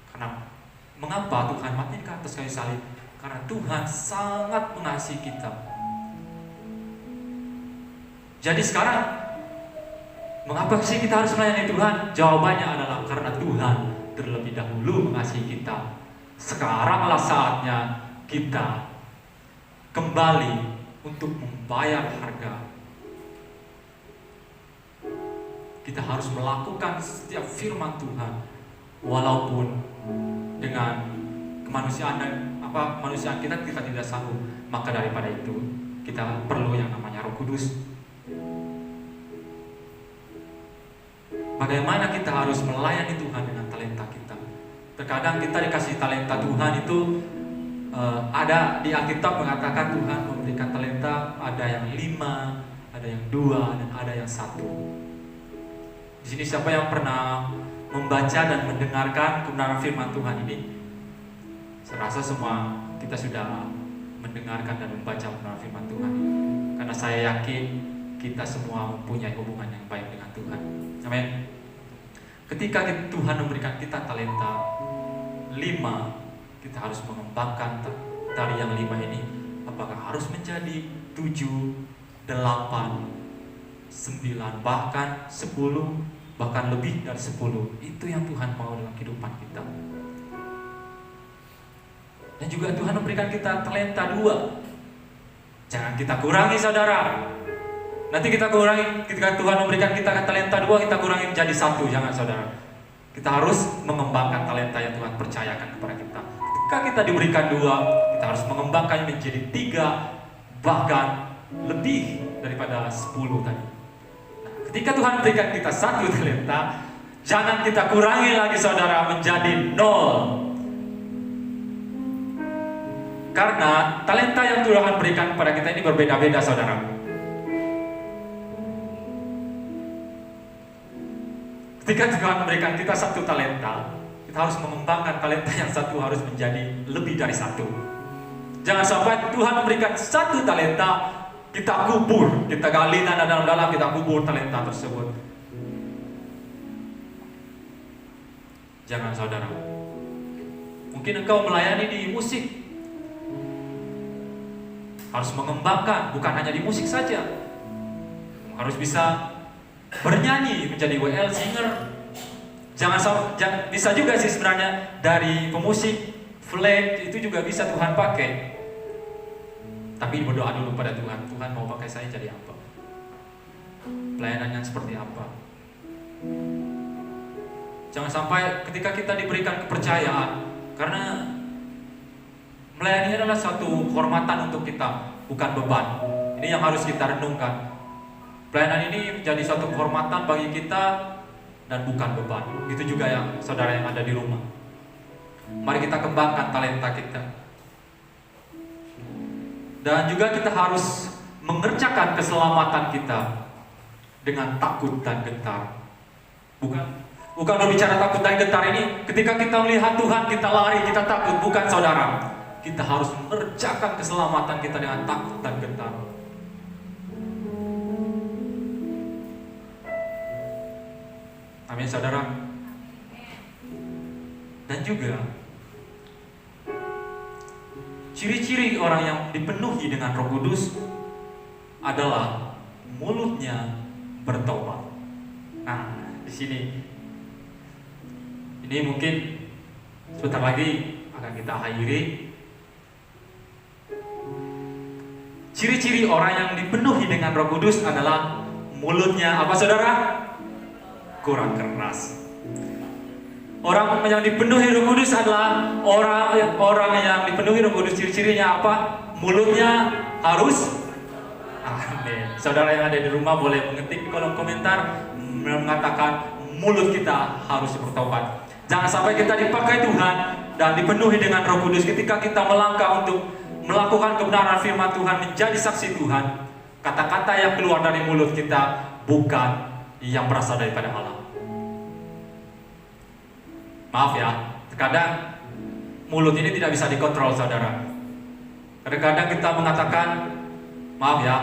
Karena mengapa Tuhan mati di atas kayu salib? Karena Tuhan sangat mengasihi kita. Jadi sekarang, mengapa sih kita harus melayani Tuhan? Jawabannya adalah karena Tuhan terlebih dahulu mengasihi kita. Sekaranglah saatnya kita kembali untuk membayar harga. Kita harus melakukan setiap firman Tuhan, walaupun dengan kemanusiaan dan kemanusiaan kita tidak sanggup. Maka daripada itu kita perlu yang namanya Roh Kudus. Bagaimana kita harus melayani Tuhan dengan talenta kita? Terkadang kita dikasih talenta Tuhan itu ada di Alkitab mengatakan Tuhan memberikan talenta, ada yang 5, ada yang 2, dan ada yang 1. Di sini siapa yang pernah membaca dan mendengarkan kebenaran firman Tuhan ini? Saya rasa semua kita sudah mendengarkan dan membaca kebenaran firman Tuhan ini. Karena saya yakin kita semua mempunyai hubungan yang baik dengan Tuhan. Amin. Ketika Tuhan memberikan kita talenta 5, kita harus mengembangkan dari yang 5 ini. Apakah harus menjadi 7, 8, 9, bahkan 10, bahkan lebih dari 10. Itu yang Tuhan mau dalam kehidupan kita. Dan juga Tuhan memberikan kita talenta 2. Jangan kita kurangi, saudara. Nanti kita kurangi, ketika Tuhan memberikan kita talenta 2, kita kurangi menjadi 1. Jangan, saudara. Kita harus mengembangkan talenta yang Tuhan percayakan kepada kita. Ketika kita diberikan 2, kita harus mengembangkannya menjadi 3, bahkan lebih daripada 10 tadi. Nah, ketika Tuhan berikan kita 1 talenta, jangan kita kurangi lagi, saudara, menjadi 0. Karena talenta yang Tuhan berikan kepada kita ini berbeda-beda, saudara. Ketika Tuhan memberikan kita satu talenta, kita harus mengembangkan talenta yang satu harus menjadi lebih dari satu. Jangan sampai Tuhan memberikan satu talenta, kita kubur, kita gali dalam-dalam, kita kubur talenta tersebut. Jangan, saudara. Mungkin engkau melayani di musik, harus mengembangkan, bukan hanya di musik saja. Harus bisa bernyanyi, menjadi WL singer. Jangan bisa juga sih sebenarnya dari pemusik flag itu juga bisa Tuhan pakai. Tapi berdoa dulu pada Tuhan, Tuhan mau pakai saya jadi apa? Pelayanan yang seperti apa? Jangan sampai ketika kita diberikan kepercayaan, karena melayani adalah suatu hormatan untuk kita, bukan beban. Ini yang harus kita renungkan. Pelayanan ini menjadi suatu kehormatan bagi kita dan bukan beban. Itu juga yang saudara yang ada di rumah. Mari kita kembangkan talenta kita. Dan juga kita harus mengerjakan keselamatan kita dengan takut dan gentar. Bukan berbicara takut dan gentar ini ketika kita melihat Tuhan kita lari, kita takut, bukan, saudara. Kita harus mengerjakan keselamatan kita dengan takut dan gentar. Amin, saudara. Dan juga ciri-ciri orang yang dipenuhi dengan Roh Kudus adalah mulutnya bertobat. Nah, di sini ini mungkin sebentar lagi akan kita akhiri. Ciri-ciri orang yang dipenuhi dengan Roh Kudus adalah mulutnya apa, saudara? Kurang keras. Orang yang dipenuhi Roh Kudus adalah orang yang dipenuhi Roh Kudus, ciri-cirinya apa? Mulutnya harus. Amin. Saudara yang ada di rumah boleh mengetik di kolom komentar mengatakan mulut kita harus bertobat. Jangan sampai kita dipakai Tuhan dan dipenuhi dengan Roh Kudus ketika kita melangkah untuk melakukan kebenaran firman Tuhan, menjadi saksi Tuhan. Kata-kata yang keluar dari mulut kita bukan yang berasal daripada Allah. Maaf ya, terkadang mulut ini tidak bisa dikontrol, saudara. Kadang-kadang kita mengatakan, maaf ya,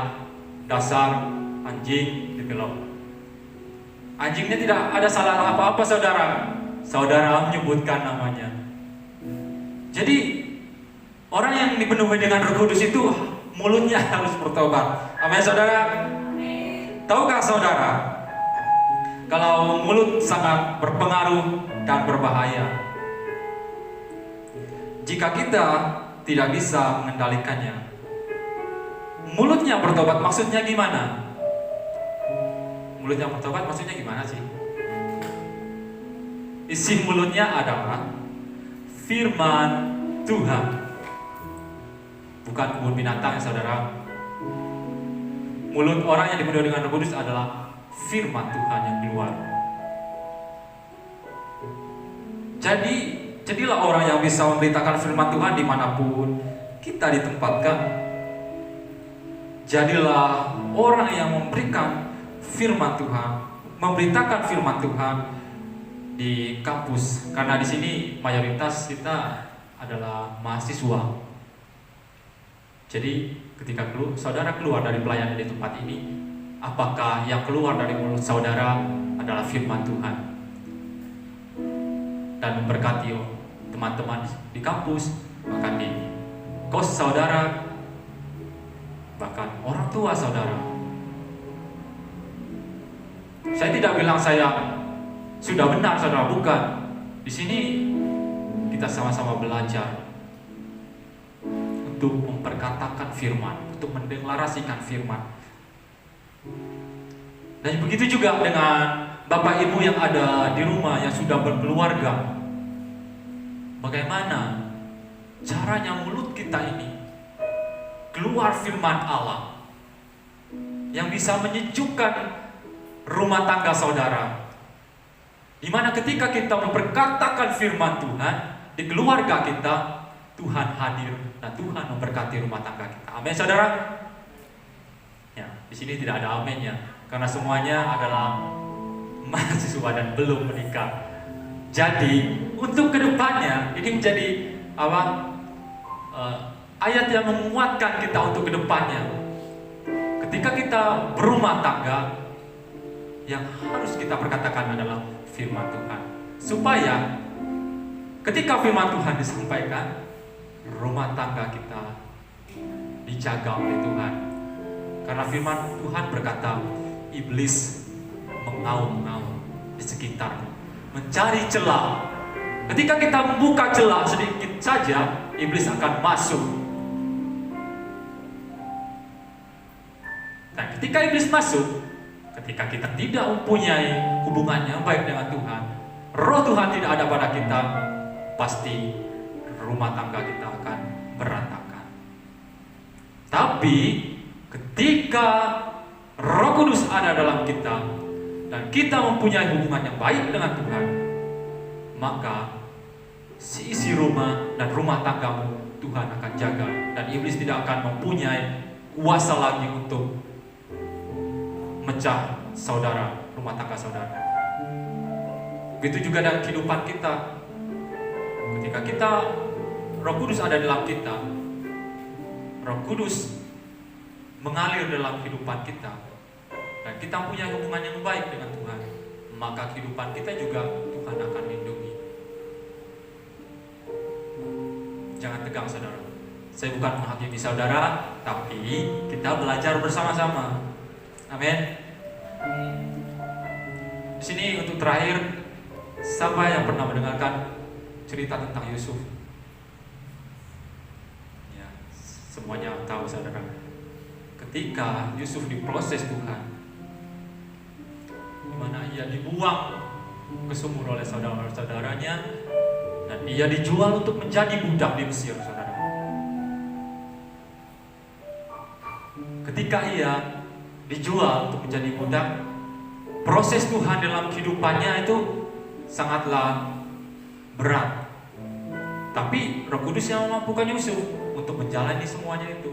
dasar anjing gitu. Anjingnya tidak ada salah apa-apa, saudara. Saudara menyebutkan namanya. Jadi orang yang dipenuhi dengan Roh Kudus itu mulutnya harus bertobat. Amin, saudara. Tahukah saudara, kalau mulut sangat berpengaruh dan berbahaya jika kita tidak bisa mengendalikannya. Mulutnya bertobat maksudnya gimana? Mulutnya bertobat maksudnya gimana sih? Isi mulutnya adalah firman Tuhan, bukan kebun binatang, ya saudara. Mulut orang yang dipenuhi dengan Roh Kudus adalah firman Tuhan yang keluar. Jadilah orang yang bisa memberitakan firman Tuhan dimanapun kita ditempatkan. Jadilah orang yang memberikan firman Tuhan, memberitakan firman Tuhan di kampus. Karena di sini mayoritas kita adalah mahasiswa. Jadi ketika saudara keluar dari pelayanan di tempat ini, apakah yang keluar dari mulut saudara adalah firman Tuhan dan memberkati teman-teman di kampus, bahkan di kos saudara, bahkan orang tua saudara. Saya tidak bilang saya sudah benar, saudara, bukan. Di sini kita sama-sama belajar untuk memperkatakan firman, untuk mendeklarasikan firman. Dan begitu juga dengan Bapak Ibu yang ada di rumah yang sudah berkeluarga. Bagaimana caranya mulut kita ini keluar firman Allah yang bisa menyejukkan rumah tangga saudara, di mana ketika kita memperkatakan firman Tuhan di keluarga kita, Tuhan hadir dan Tuhan memberkati rumah tangga kita. Amin, saudara. Ya, di sini tidak ada aminnya karena semuanya adalah mahasiswa dan belum menikah. Jadi untuk kedepannya ini menjadi ayat yang menguatkan kita untuk kedepannya. Ketika kita berumah tangga, yang harus kita perkatakan adalah firman Tuhan, supaya ketika firman Tuhan disampaikan, rumah tangga kita dijaga oleh Tuhan. Karena firman Tuhan berkata, iblis mengaum-ngaum di sekitarmu, mencari celah. Ketika kita membuka celah sedikit saja, iblis akan masuk. Dan ketika iblis masuk, ketika kita tidak mempunyai hubungan yang baik dengan Tuhan, roh Tuhan tidak ada pada kita, pasti rumah tangga kita akan berantakan. Tapi ketika Roh Kudus ada dalam kita dan kita mempunyai hubungan yang baik dengan Tuhan, maka isi rumah dan rumah tanggamu Tuhan akan jaga, dan iblis tidak akan mempunyai kuasa lagi untuk mecah saudara, rumah tangga saudara. Begitu juga dalam kehidupan kita. Ketika Roh Kudus ada dalam kita, Roh Kudus mengalir dalam kehidupan kita, dan kita punya hubungan yang baik dengan Tuhan, maka kehidupan kita juga Tuhan akan lindungi. Jangan tegang, saudara. Saya bukan menghakimi saudara, tapi kita belajar bersama-sama. Amin. Di sini untuk terakhir, siapa yang pernah mendengarkan cerita tentang Yusuf? Ya, semuanya tahu, saudara. Ketika Yusuf diproses Tuhan, di mana ia dibuang ke sumur oleh saudara-saudaranya, dan ia dijual untuk menjadi budak di Mesir, saudara. Ketika ia dijual untuk menjadi budak, proses Tuhan dalam kehidupannya itu sangatlah berat. Tapi Roh Kudus yang memampukan Yusuf untuk menjalani semuanya itu.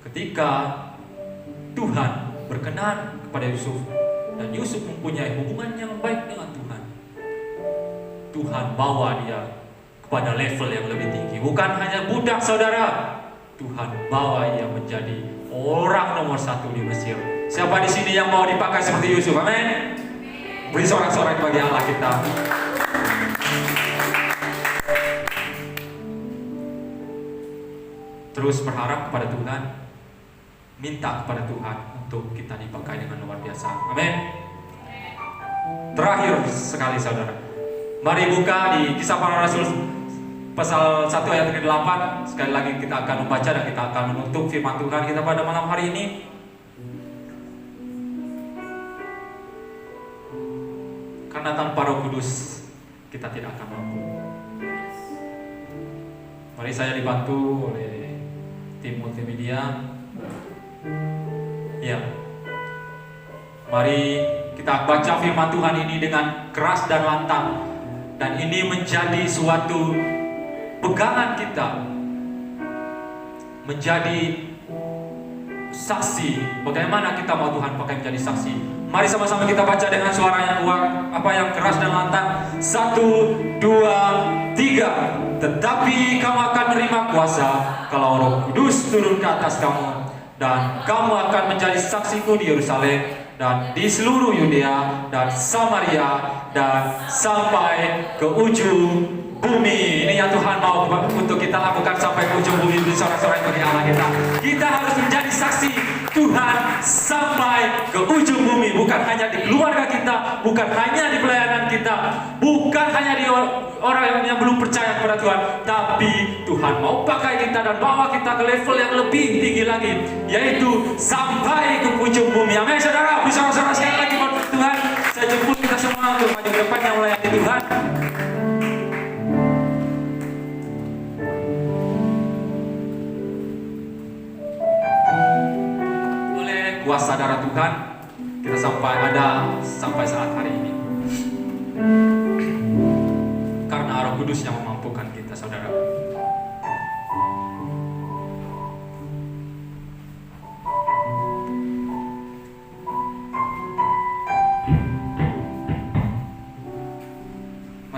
Ketika Tuhan berkenan kepada Yusuf, dan Yusuf mempunyai hubungan yang baik dengan Tuhan, Tuhan bawa dia kepada level yang lebih tinggi. Bukan hanya budak, saudara, Tuhan bawa ia menjadi orang nomor 1 di Mesir. Siapa di sini yang mau dipakai seperti Yusuf? Amin. Beri sorak-sorai bagi Allah kita. Terus berharap kepada Tuhan, minta kepada Tuhan untuk kita dipakai dengan luar biasa. Amin. Terakhir sekali, saudara, mari buka di Kisah Para Rasul pasal 1 ayat ke-8. Sekali lagi kita akan membaca dan kita akan menutup firman Tuhan kita pada malam hari ini. Karena tanpa Roh Kudus kita tidak akan mampu. Mari saya dibantu oleh tim multimedia. Ya, mari kita baca firman Tuhan ini dengan keras dan lantang, dan ini menjadi suatu pegangan kita, menjadi saksi. Bagaimana kita mau Tuhan pakai menjadi saksi? Mari sama-sama kita baca dengan suara yang yang keras dan lantang. 1, 2, 3. Tetapi kamu akan menerima kuasa kalau Roh Kudus turun ke atas kamu, dan kamu akan menjadi saksiku di Yerusalem dan di seluruh Yudea dan Samaria dan sampai ke ujung bumi. Ini yang Tuhan mau untuk kita lakukan, sampai ke ujung bumi. Di sorak-sorai bagi Allah kita. Kita harus menjadi saksi Tuhan sampai ke ujung bumi. Bukan hanya di keluarga kita, bukan hanya di pelayanan kita, bukan hanya di orang yang belum percaya kepada Tuhan, tapi Tuhan mau pakai kita dan bawa kita ke level yang lebih tinggi lagi, yaitu sampai ke ujung bumi. Amin, saudara. Bisa sorak-sorai sekali lagi buat Tuhan. Saya jemput kita semua untuk maju ke depan yang melayani Tuhan. Kuasa darah Tuhan kita sampai saat hari ini, karena Roh Kudus yang memampukan kita, saudara.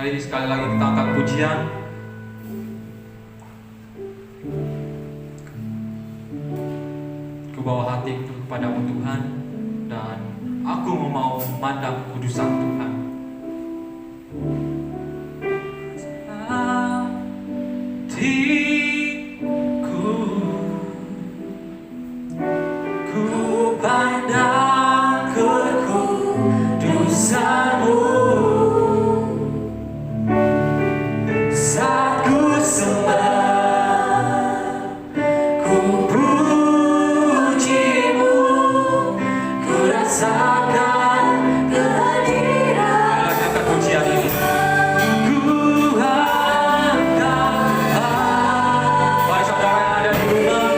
Mari sekali lagi kita angkat pujian. Ku bawa hatiku kepadamu Tuhan, dan aku mau memandang kudusan Tuhan. Hatiku, ku pandang kekudusanmu. Saat ku sembah, ku pujimu, ku rasakan kehadiran. Lagi angkat pujian ini. Ku angkat. Mari saudara yang ada di rumah,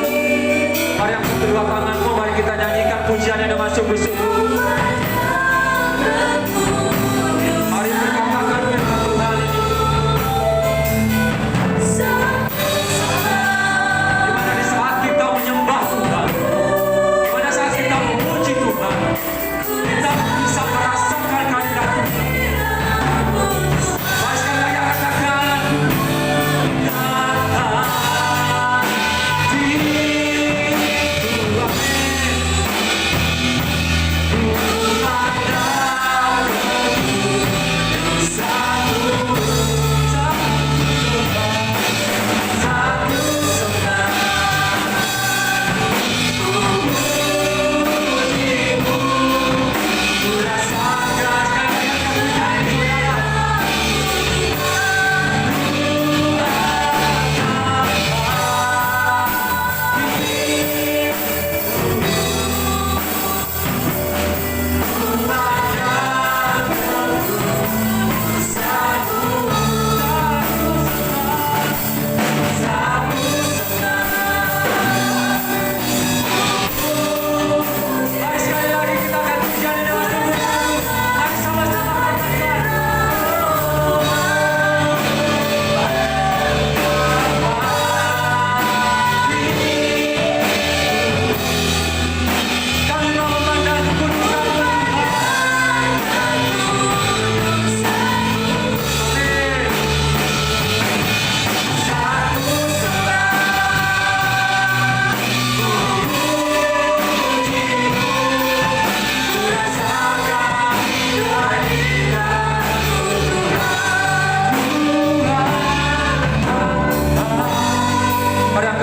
mari angkat kedua tanganmu, mari kita nyanyikan pujian yang dengan sungguh-sungguh. Mari berkatakan firman Tuhan ini. Dimana di saat kita menyembah Tuhan, dimana saat kita memuji Tuhan, kita bisa merasakan kehadiran Tuhan. Mari sekali lagi katakan,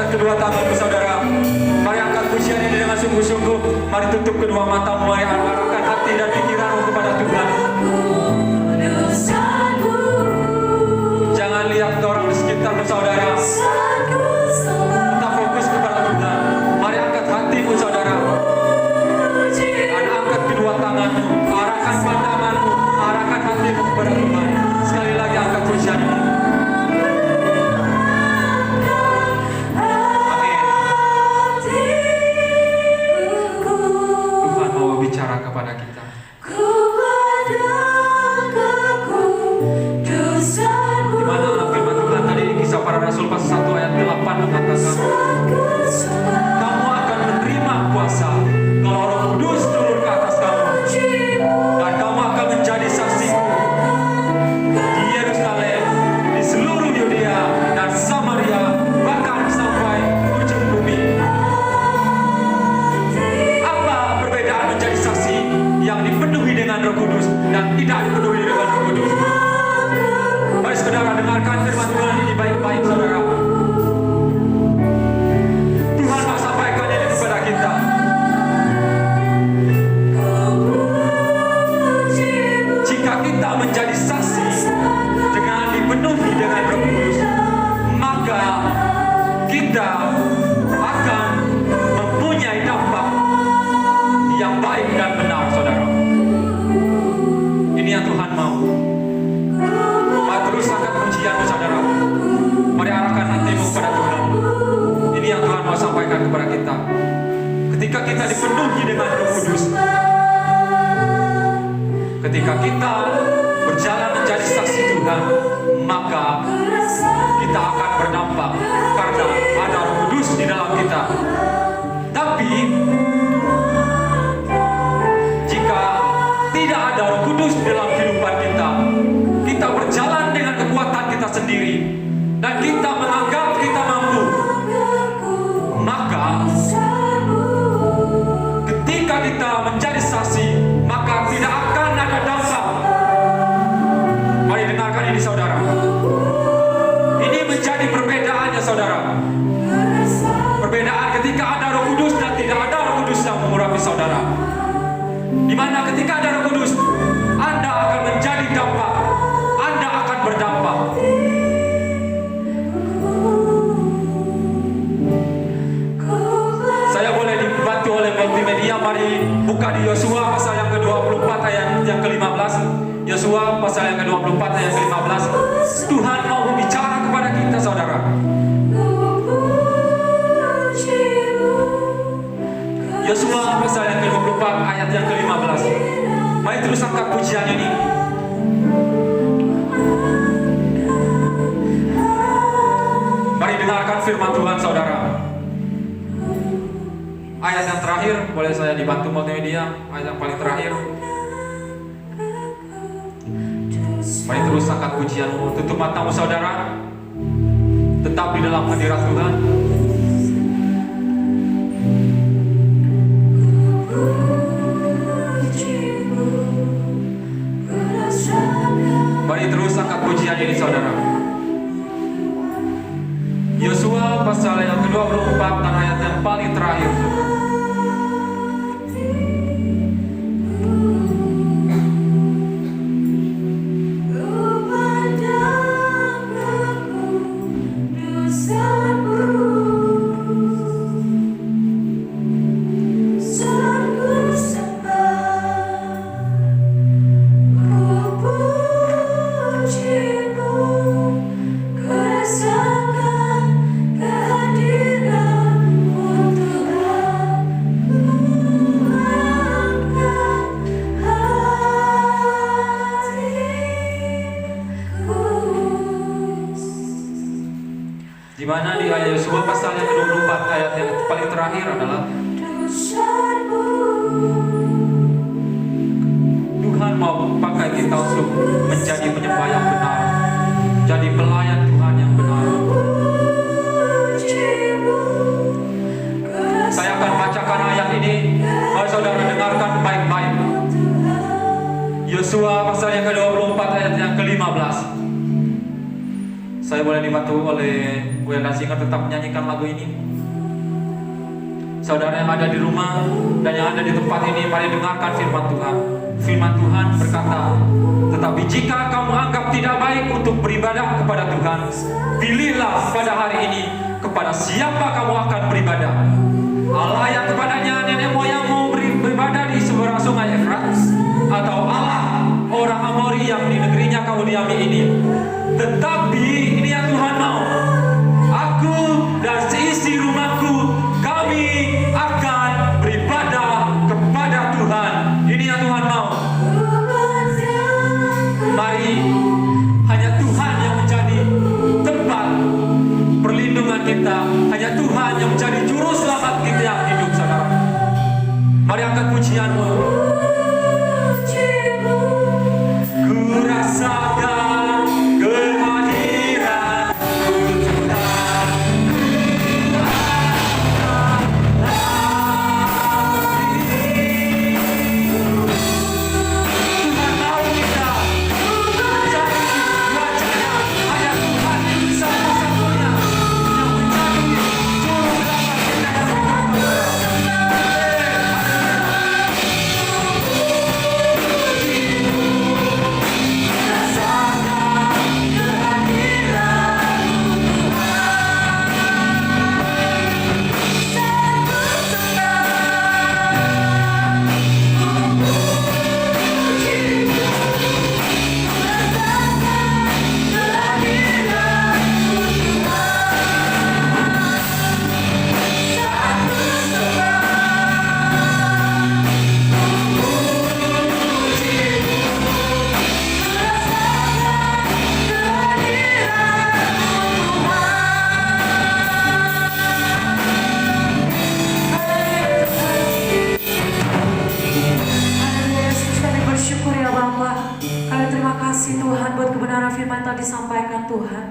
kedua tanganmu saudara, mari angkat pujian ini dengan sungguh-sungguh. Mari tutup kedua matamu, mari arahkan hati dan pikiranmu kepada Tuhan. Jangan lihat orang di sekitarmu saudara, tetap fokus kepada Tuhan. Mari angkat hatimu saudara, dan angkat kedua tanganmu, arahkan pandanganmu, arahkan hatimu kepada Tuhan. Sekali lagi angkat pujian ini. Bicara kepada kita. Di mana firman Tuhan tadi Kisah Para Rasul pasal 1 ayat 8 mengatakan, kamu akan menerima kuasa kalau Roh Kudus turun ke atas kamu, dan kamu akan menjadi saksiku di Yerusalem, di seluruh Yudea dan Samaria, bahkan sampai ujung bumi. Menjadi saksi yang dipenuhi dengan Roh Kudus dan tidak dipenuhi dengan Roh Kudus. Mari saudara dengarkan firman Tuhan ini baik-baik saudara. Tuhan mau sampaikan ini kepada kita. Jika kita menjadi saksi dengan dipenuhi dengan Roh Kudus, maka kita akan mempunyai dampak yang baik dan benar saudara. Ini yang Tuhan mau. Mari terus angkat pujianmu saudara. Mari arahkan hatimu kepada Tuhan. Ini yang Tuhan mau sampaikan kepada kita. Ketika kita dipenuhi dengan Roh Kudus, ketika kita berjalan menjadi saksi Tuhan, maka kita akan berdampak karena ada Roh Kudus di dalam kita. Tapi jika tidak ada Roh Kudus dalam kehidupan kita, kita berjalan sendiri dan kita menganggap kita mampu, maka ketika kita menjadi saksi, maka tidak akan ada dampak. Mari dengarkan ini saudara. Ini menjadi perbedaannya saudara. Perbedaan ketika ada Roh Kudus dan tidak ada Roh Kudus yang mengurapi saudara. Di mana ketika ada Roh Kudus, Anda akan menjadi dampak. Anda akan berdampak. Saya boleh dibantu oleh multimedia. Mari buka di Yosua pasal yang ke-24 ayat yang ke-15. Yosua pasal yang ke-24 ayat ke-15. Tuhan mau berbicara kepada kita saudara. Yosua pasal yang ke-24 ayat yang ke-15. Mari terus angkat pujian ini. Mari dengarkan firman Tuhan saudara. Ayat yang terakhir, boleh saya dibantu multimedia. Ayat yang paling terakhir. Mari terus angkat pujianmu. Tutup matamu saudara. Tetap di dalam hadirat Tuhan. Mari terus angkat pujian ini saudara. Yosua pasal yang ke-24 dan ayat yang paling terakhir. Di mana di ayat Yosua pasal yang ke-24 ayat yang paling terakhir adalah Tuhan mau pakai kita untuk menjadi penyembah yang benar, jadi pelayan Tuhan yang benar. Saya akan bacakan ayat ini, mari saudara dengarkan baik-baik. Yosua pasal yang ke-24 ayat yang ke-15. Saya boleh dibantu oleh Will dan Singer tetap menyanyikan lagu ini. Saudara yang ada di rumah dan yang ada di tempat ini, mari dengarkan firman Tuhan. Firman Tuhan berkata, tetapi jika kamu anggap tidak baik untuk beribadah kepada Tuhan, pilihlah pada hari ini kepada siapa kamu akan beribadah. Allah yang kepadanya nenek moyangmu beribadah di seberang sungai Efrat, atau Allah orang Amori yang di negerinya kamu diami ini. Tetapi ini yang Tuhan mau, aku dan seisi rumahku, kami akan beribadah kepada Tuhan. Ini yang Tuhan mau. Mari, hanya Tuhan yang menjadi tempat perlindungan kita, hanya Tuhan yang menjadi juru selamat kita yang hidup saudara. Mari angkat pujianmu. Ku rasakan kehadiran Tuhan. Tuhan mau kita menjadi wajahnya. Hanya Tuhan satu-satunya yang menjadi juru selamat kita yang kasih Tuhan buat kebenaran firman yang telah disampaikan Tuhan.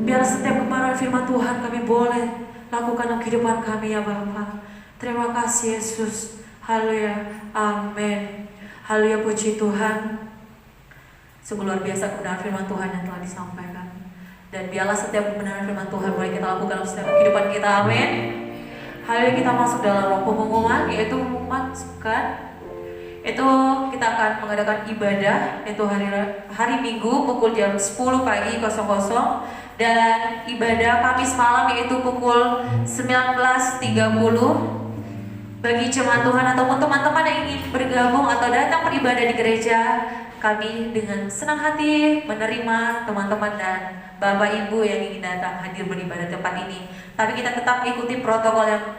Biar setiap kebenaran firman Tuhan kami boleh lakukan dalam kehidupan kami ya Bapa. Terima kasih Yesus. Haleluya. Amin. Haleluya, puji Tuhan. Sungguh luar biasa kebenaran firman Tuhan yang telah disampaikan. Dan biarlah setiap kebenaran firman Tuhan boleh kita lakukan dalam setiap kehidupan kita. Amin. Haleluya, kita masuk dalam roh pengumuman, yaitu memasukkan. Itu kita akan mengadakan ibadah, yaitu hari Minggu pukul jam 10 pagi 00. Dan ibadah Kamis malam yaitu pukul 19.30. Bagi jemaat Tuhan ataupun teman-teman yang ingin bergabung atau datang beribadah di gereja, kami dengan senang hati menerima teman-teman dan Bapak Ibu yang ingin datang hadir beribadah di tempat ini. Tapi kita tetap ikuti protokol yang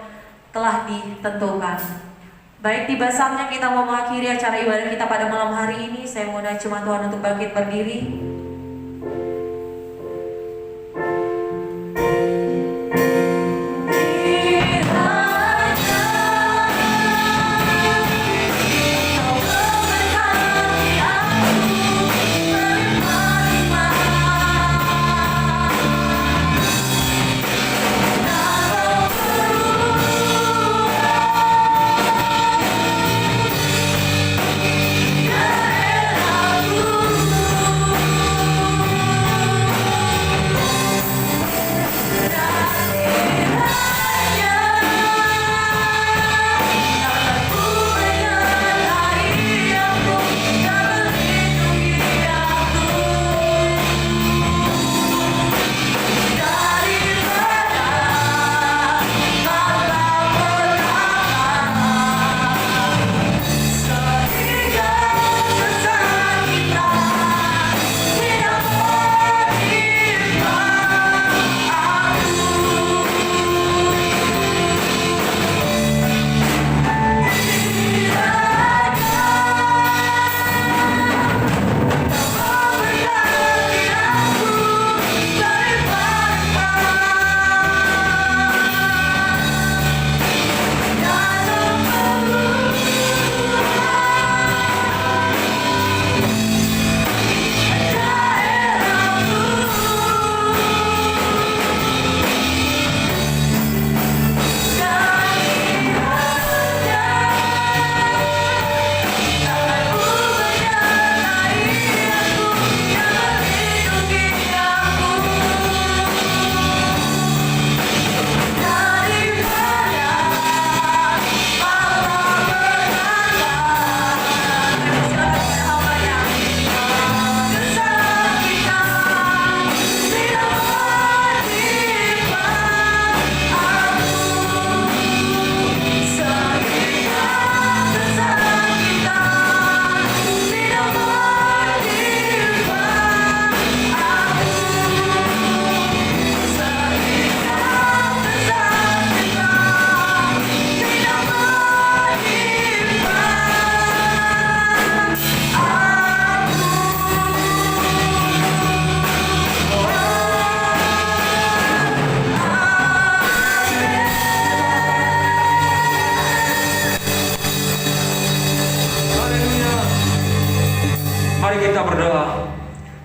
telah ditentukan. Baik, tiba saatnya kita mau mengakhiri acara ibadah kita pada malam hari ini. Saya mengundang jemaat Tuhan untuk bangkit berdiri.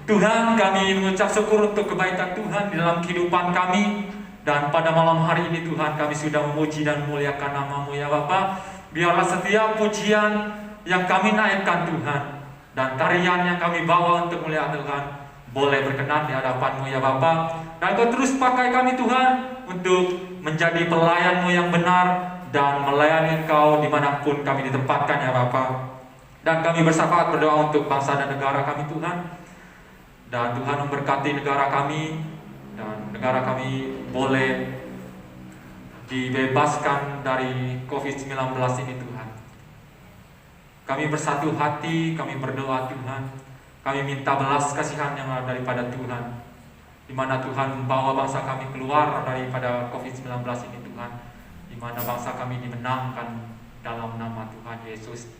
Tuhan, kami mengucap syukur untuk kebaikan Tuhan di dalam kehidupan kami. Dan pada malam hari ini Tuhan, kami sudah memuji dan memuliakan nama-Mu ya Bapa. Biarlah setiap pujian yang kami naikkan Tuhan, dan tarian yang kami bawa untuk mulia Tuhan, boleh berkenan di hadapan-Mu ya Bapa. Dan Kau terus pakai kami Tuhan, untuk menjadi pelayan-Mu yang benar, dan melayani Engkau dimanapun kami ditempatkan ya Bapa. Dan kami bersahabat berdoa untuk bangsa dan negara kami Tuhan. Dan Tuhan memberkati negara kami, dan negara kami boleh dibebaskan dari COVID-19 ini Tuhan. Kami bersatu hati, kami berdoa Tuhan. Kami minta belas kasihan yang daripada Tuhan, di mana Tuhan membawa bangsa kami keluar daripada COVID-19 ini Tuhan, di mana bangsa kami dimenangkan dalam nama Tuhan Yesus.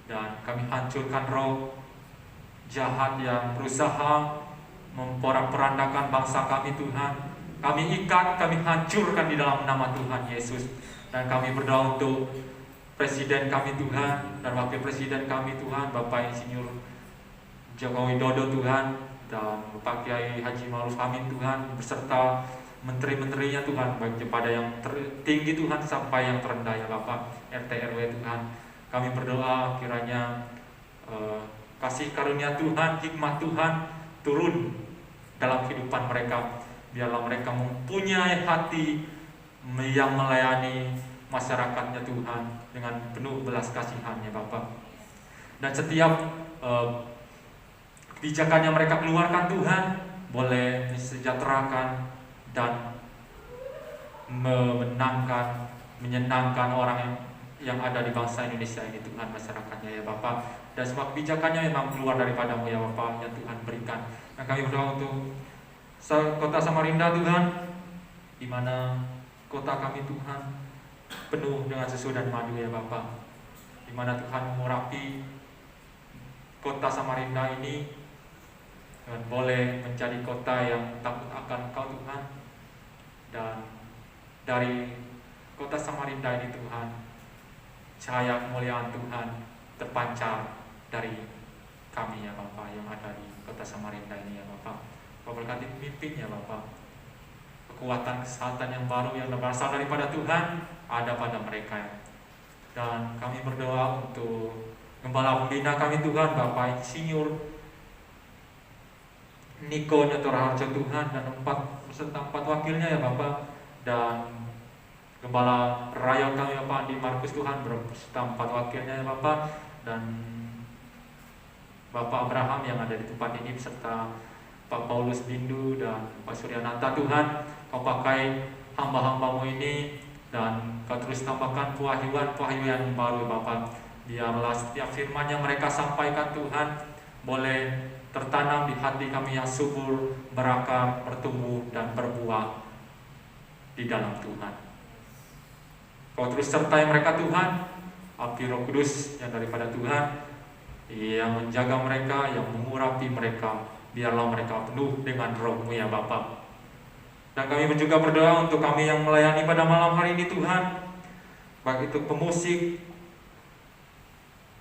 Dan kami hancurkan roh jahat yang berusaha memporak-porandakan bangsa kami Tuhan. Kami ikat, kami hancurkan di dalam nama Tuhan Yesus. Dan kami berdoa untuk Presiden kami Tuhan, dan Wakil Presiden kami Tuhan, Bapak Insinyur Joko Widodo Tuhan, dan Pak Kiai Haji Ma'ruf Amin Tuhan, beserta menteri-menterinya Tuhan, baik kepada yang tertinggi Tuhan sampai yang terendah ya Bapak, RT RW Tuhan. Kami berdoa kiranya kasih karunia Tuhan, hikmat Tuhan turun dalam kehidupan mereka. Biarlah mereka mempunyai hati yang melayani masyarakatnya Tuhan dengan penuh belas kasihan ya Bapak. Dan setiap kebijakan yang mereka keluarkan Tuhan boleh mensejahterakan dan menyenangkan orang yang ada di bangsa Indonesia ini Tuhan, masyarakatnya ya Bapak. Dan semua kebijakannya memang keluar daripada-Mu ya Bapak, ya Tuhan berikan. Dan kami berdoa untuk kota Samarinda Tuhan, di mana kota kami Tuhan penuh dengan susu dan madu ya Bapak, di mana Tuhan mengurapi kota Samarinda ini dan boleh menjadi kota yang takut akan Engkau Tuhan. Dan dari kota Samarinda ini Tuhan, cahaya kemuliaan Tuhan terpancar dari kami ya Bapak yang ada di kota Samarinda ini ya Bapak. Kau berkati pemimpin ya Bapak, kekuatan kesehatan yang baru yang berasal daripada Tuhan ada pada mereka. Dan kami berdoa untuk Gembala Pembina kami Tuhan, Bapak Insinyur Niko Nyotor Harjo Tuhan, dan beserta 4 wakilnya ya Bapak. Dan Gembala Raya kami Bapak Andi Markus Tuhan beserta 4 wakilnya ya Bapak. Dan Bapak Abraham yang ada di tempat ini beserta Pak Paulus Bindu dan Pak Suryanata Tuhan. Kau pakai hamba-hambamu ini dan Kau terus tambahkan pewahyuan yang baru Bapak. Biarlah setiap firman yang mereka sampaikan Tuhan boleh tertanam di hati kami yang subur, berakar, bertumbuh dan berbuah di dalam Tuhan. Kau terus sertai mereka Tuhan, api Roh Kudus yang daripada Tuhan yang menjaga mereka, yang mengurapi mereka. Biarlah mereka penuh dengan Roh-Mu ya Bapa. Dan kami juga berdoa untuk kami yang melayani pada malam hari ini Tuhan, baik itu pemusik,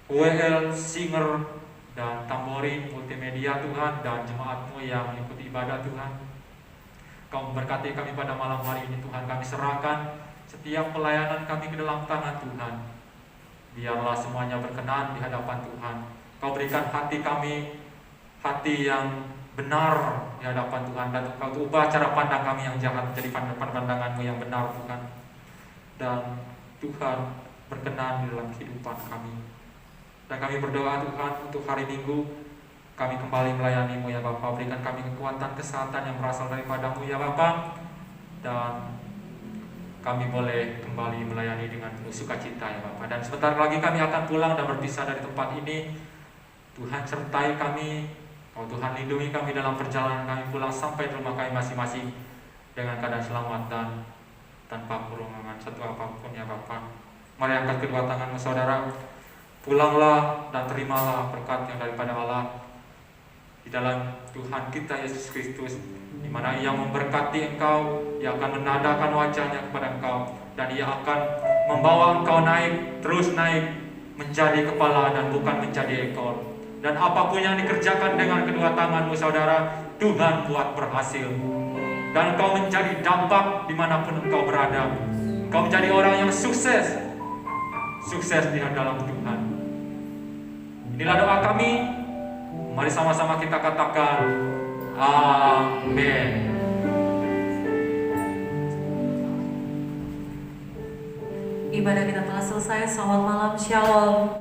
WL, singer, dan tamborin, multimedia Tuhan, dan jemaat-Mu yang mengikuti ibadah Tuhan. Kau memberkati kami pada malam hari ini Tuhan. Kami serahkan setiap pelayanan kami ke dalam tangan Tuhan. Biarlah semuanya berkenan di hadapan Tuhan. Kau berikan hati kami, hati yang benar di hadapan Tuhan, dan Kau ubah cara pandang kami yang jahat menjadi pandangan-Mu yang benar Tuhan. Dan Tuhan berkenan di dalam kehidupan kami. Dan kami berdoa Tuhan untuk hari Minggu kami kembali melayani-Mu ya Bapa. Berikan kami kekuatan kesehatan yang berasal daripada-Mu ya Bapa. Dan kami boleh kembali melayani dengan penuh sukacita ya Bapa. Dan sebentar lagi kami akan pulang dan berpisah dari tempat ini. Tuhan sertai kami, oh Tuhan lindungi kami dalam perjalanan kami pulang sampai rumah kami masing-masing dengan keadaan selamat dan tanpa kurungan satu apapun ya Bapa. Mari angkat kedua tanganmu saudara, pulanglah dan terimalah berkat yang daripada Allah di dalam Tuhan kita Yesus Kristus, di mana Ia memberkati engkau, Ia akan menandakan wajahnya kepada engkau, dan Ia akan membawa engkau naik, terus naik menjadi kepala dan bukan menjadi ekor. Dan apapun yang dikerjakan dengan kedua tanganmu saudara, Tuhan buat berhasil. Dan engkau menjadi dampak dimanapun engkau berada. Engkau menjadi orang yang sukses di dalam Tuhan. Inilah doa kami. Mari sama-sama kita katakan amin. Ibadah kita telah selesai. Selamat malam, shalom.